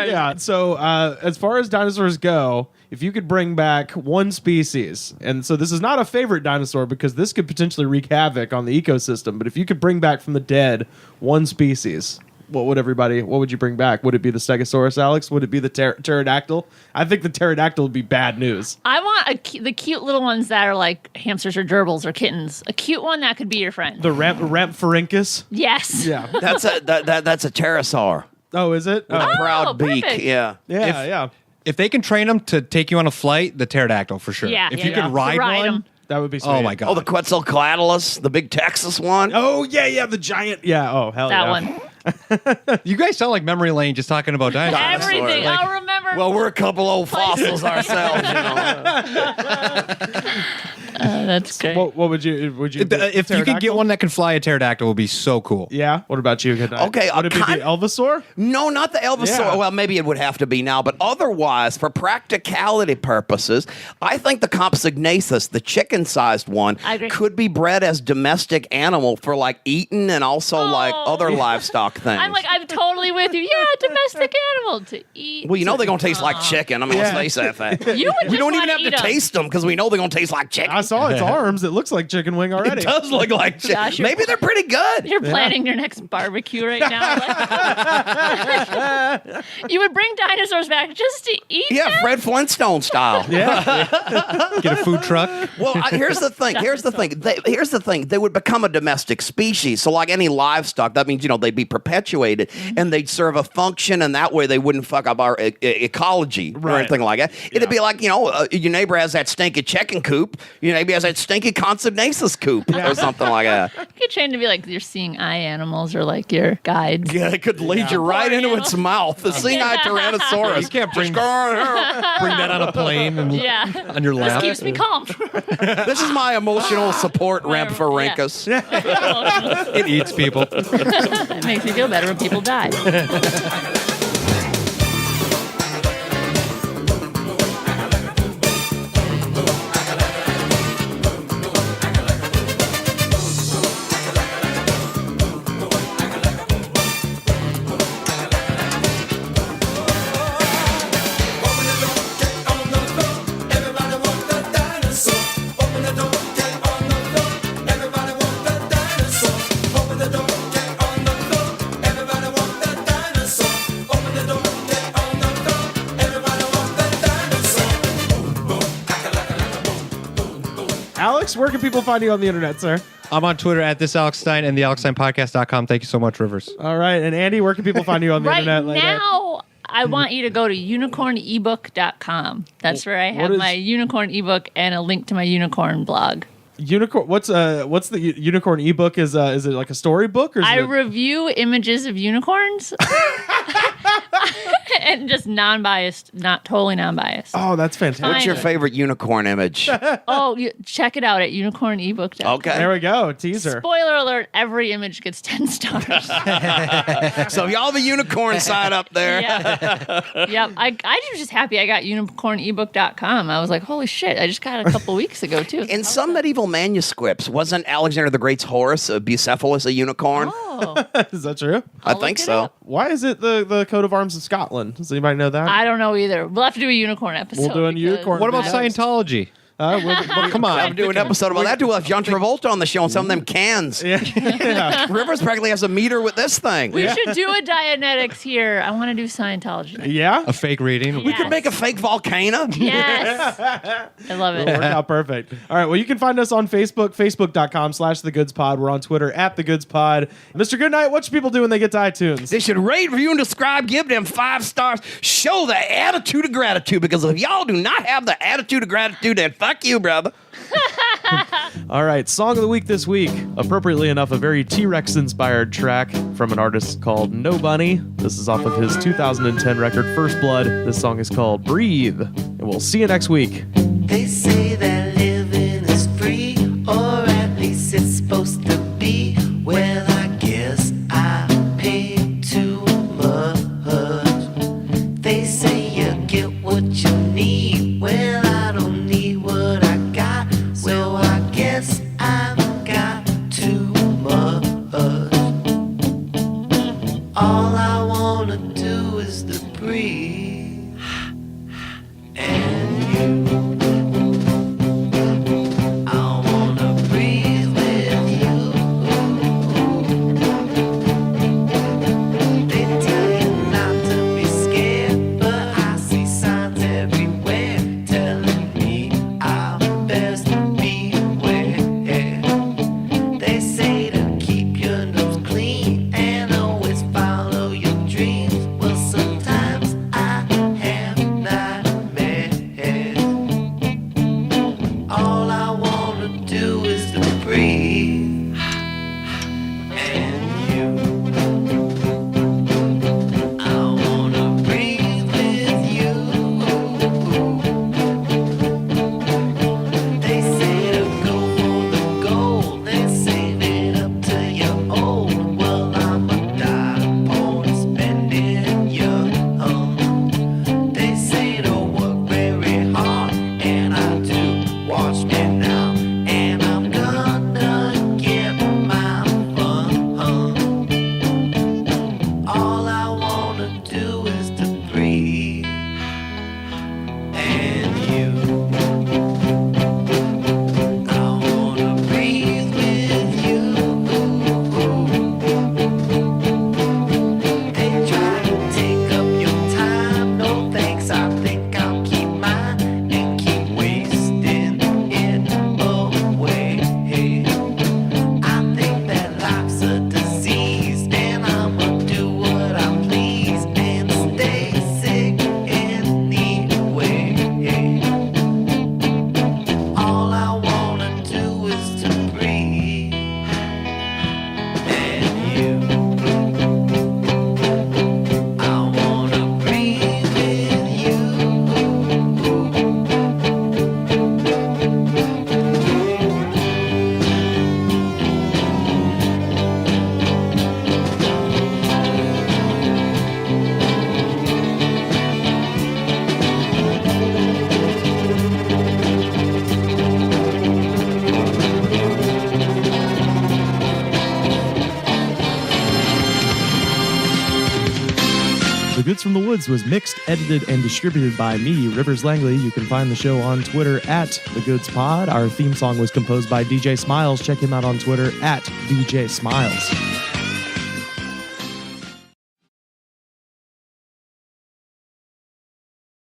Yeah. So as far as dinosaurs go, if you could bring back one species, and so this is not a favorite dinosaur because this could potentially wreak havoc on the ecosystem, but if you could bring back from the dead one species, what would you bring back? Would it be the Stegosaurus, Alex? Would it be the pterodactyl? I think the pterodactyl would be bad news.
I want the cute little ones that are like hamsters or gerbils or kittens. A cute one that could be your friend.
The Rampharinkus?
Yes.
Yeah.
That's a pterosaur.
Oh, is it?
With a proud beak.
perfect.
Yeah.
Yeah.
If they can train them to take you on a flight, the pterodactyl for sure.
Yeah,
if
yeah,
you
yeah.
could ride
Ride
one,
'em.
That would be sweet.
oh my god.
Oh, the Quetzalcoatlus, the big Texas one.
Oh, yeah, the giant. Yeah, oh, hell
That
yeah.
one.
You guys sound like memory lane just talking about dinosaurs.
Everything.
Like-
I'll remember.
Well, we're a couple old fossils ourselves, you know.
That's great.
What would you
If you could
pterodactyl?
get one that can fly, a pterodactyl would be so cool.
Yeah. What about you?
Okay,
Would it be the Elvasaur?
No, not the Elvasaur.
Yeah.
Well, maybe it would have to be now, but otherwise, for practicality purposes, I think the Compsognathus, the chicken-sized one,
I agree.
could be bred as domestic animal for like eating and also like other livestock things.
I'm totally with you. Yeah, domestic animal to eat.
Well, you know they're gonna taste like chicken. I mean, let's face that fact.
You would
We
just
don't even
wanna
have
eat
to
'em.
taste them because we know they're gonna taste like chicken.
I saw its arms. It looks like chicken wing already.
It does look like chicken.
Gosh, you're-
Maybe they're pretty good.
You're planning your next barbecue right now. You would bring dinosaurs back just to eat
Yeah,
them?
Fred Flintstone style.
Yeah.
Get a food truck.
Well, here's the thing. Here's the thing. They would become a domestic species. So, like any livestock, that means they'd be perpetuated and they'd serve a function, and that way they wouldn't fuck up our ecology or
Right.
anything like that. It'd be like your neighbor has that stinky chicken coop. Your neighbor has that stinky Compsognathus coop or something like that.
You could train to be like your seeing eye animals or like your guides.
Yeah, it could lead you right into its mouth. The seeing-eye Tyrannosaurus.
You can't bring
Just go on.
bring that on a plane and
Yeah.
on your
This
lap.
keeps me calm.
This is my emotional support Rampharinkus.
It eats people.
It makes me feel better when people die.
Alex, where can people find you on the internet, sir?
I'm on Twitter at this Alex Stein and the AlexSteinPodcast.com. Thank you so much, Rivers.
All right. And Andy, where can people find you on the
Right
internet? later?
now, I want you to go to unicornebook.com. That's where I have
is-
my unicorn ebook and a link to my unicorn blog.
Unicorn. What's the unicorn ebook? Is it like a storybook or? Is
I
it...
review images of unicorns and just non-biased, not totally non-biased.
Oh, that's fantastic.
What's your
Fine.
favorite unicorn image?
Check it out at unicornebook.com.
Okay.
There we go. Teaser.
Spoiler alert, every image gets 10 stars.
So y'all the unicorn side up there.
Yep. I was just happy I got unicornebook.com. I was like, holy shit, I just got it a couple weeks ago, too.
In some medieval manuscripts, wasn't Alexander the Great's horse, Bucephalus, a unicorn?
Oh,
Is that true?
I
I'll
think
look it
so.
up.
Why is it the coat of arms of Scotland? Does anybody know that?
I don't know either. We'll have to do a unicorn episode.
We'll do a
because-
unicorn
What about
Yeah.
Scientology?
Come on.
I'll do an episode about that. We'll have John Travolta on the show and some of them cans.
Yeah.
Rivers practically has a meter with this thing.
We should do a Dianetics here. I want to do Scientology.
Yeah?
A fake reading?
We could make a fake volcano.
Yes. I love it.
Work out perfect. All right. Well, you can find us on Facebook, facebook.com/thegoodspod. We're on Twitter @thegoodspod. Mr. Goodnight, what should people do when they get to iTunes?
They should rate, review, and describe. Give them 5 stars. Show the attitude of gratitude, because if y'all do not have the attitude of gratitude, then fuck you, brother.
All right. Song of the week this week. Appropriately enough, a very T-Rex inspired track from an artist called No Bunny. This is off of his 2010 record, First Blood. This song is called Breathe. And we'll see you next week.
They say that living is free, or at least it's supposed to be. Well, I guess I pay too much. They say you get what you need. Well, I don't need what I got, so I guess I'm
The Goods from the Woods was mixed, edited, and distributed by me, Rivers Langley. You can find the show on Twitter at The Goods Pod. Our theme song was composed by DJ Smiles. Check him out on Twitter at DJ Smiles.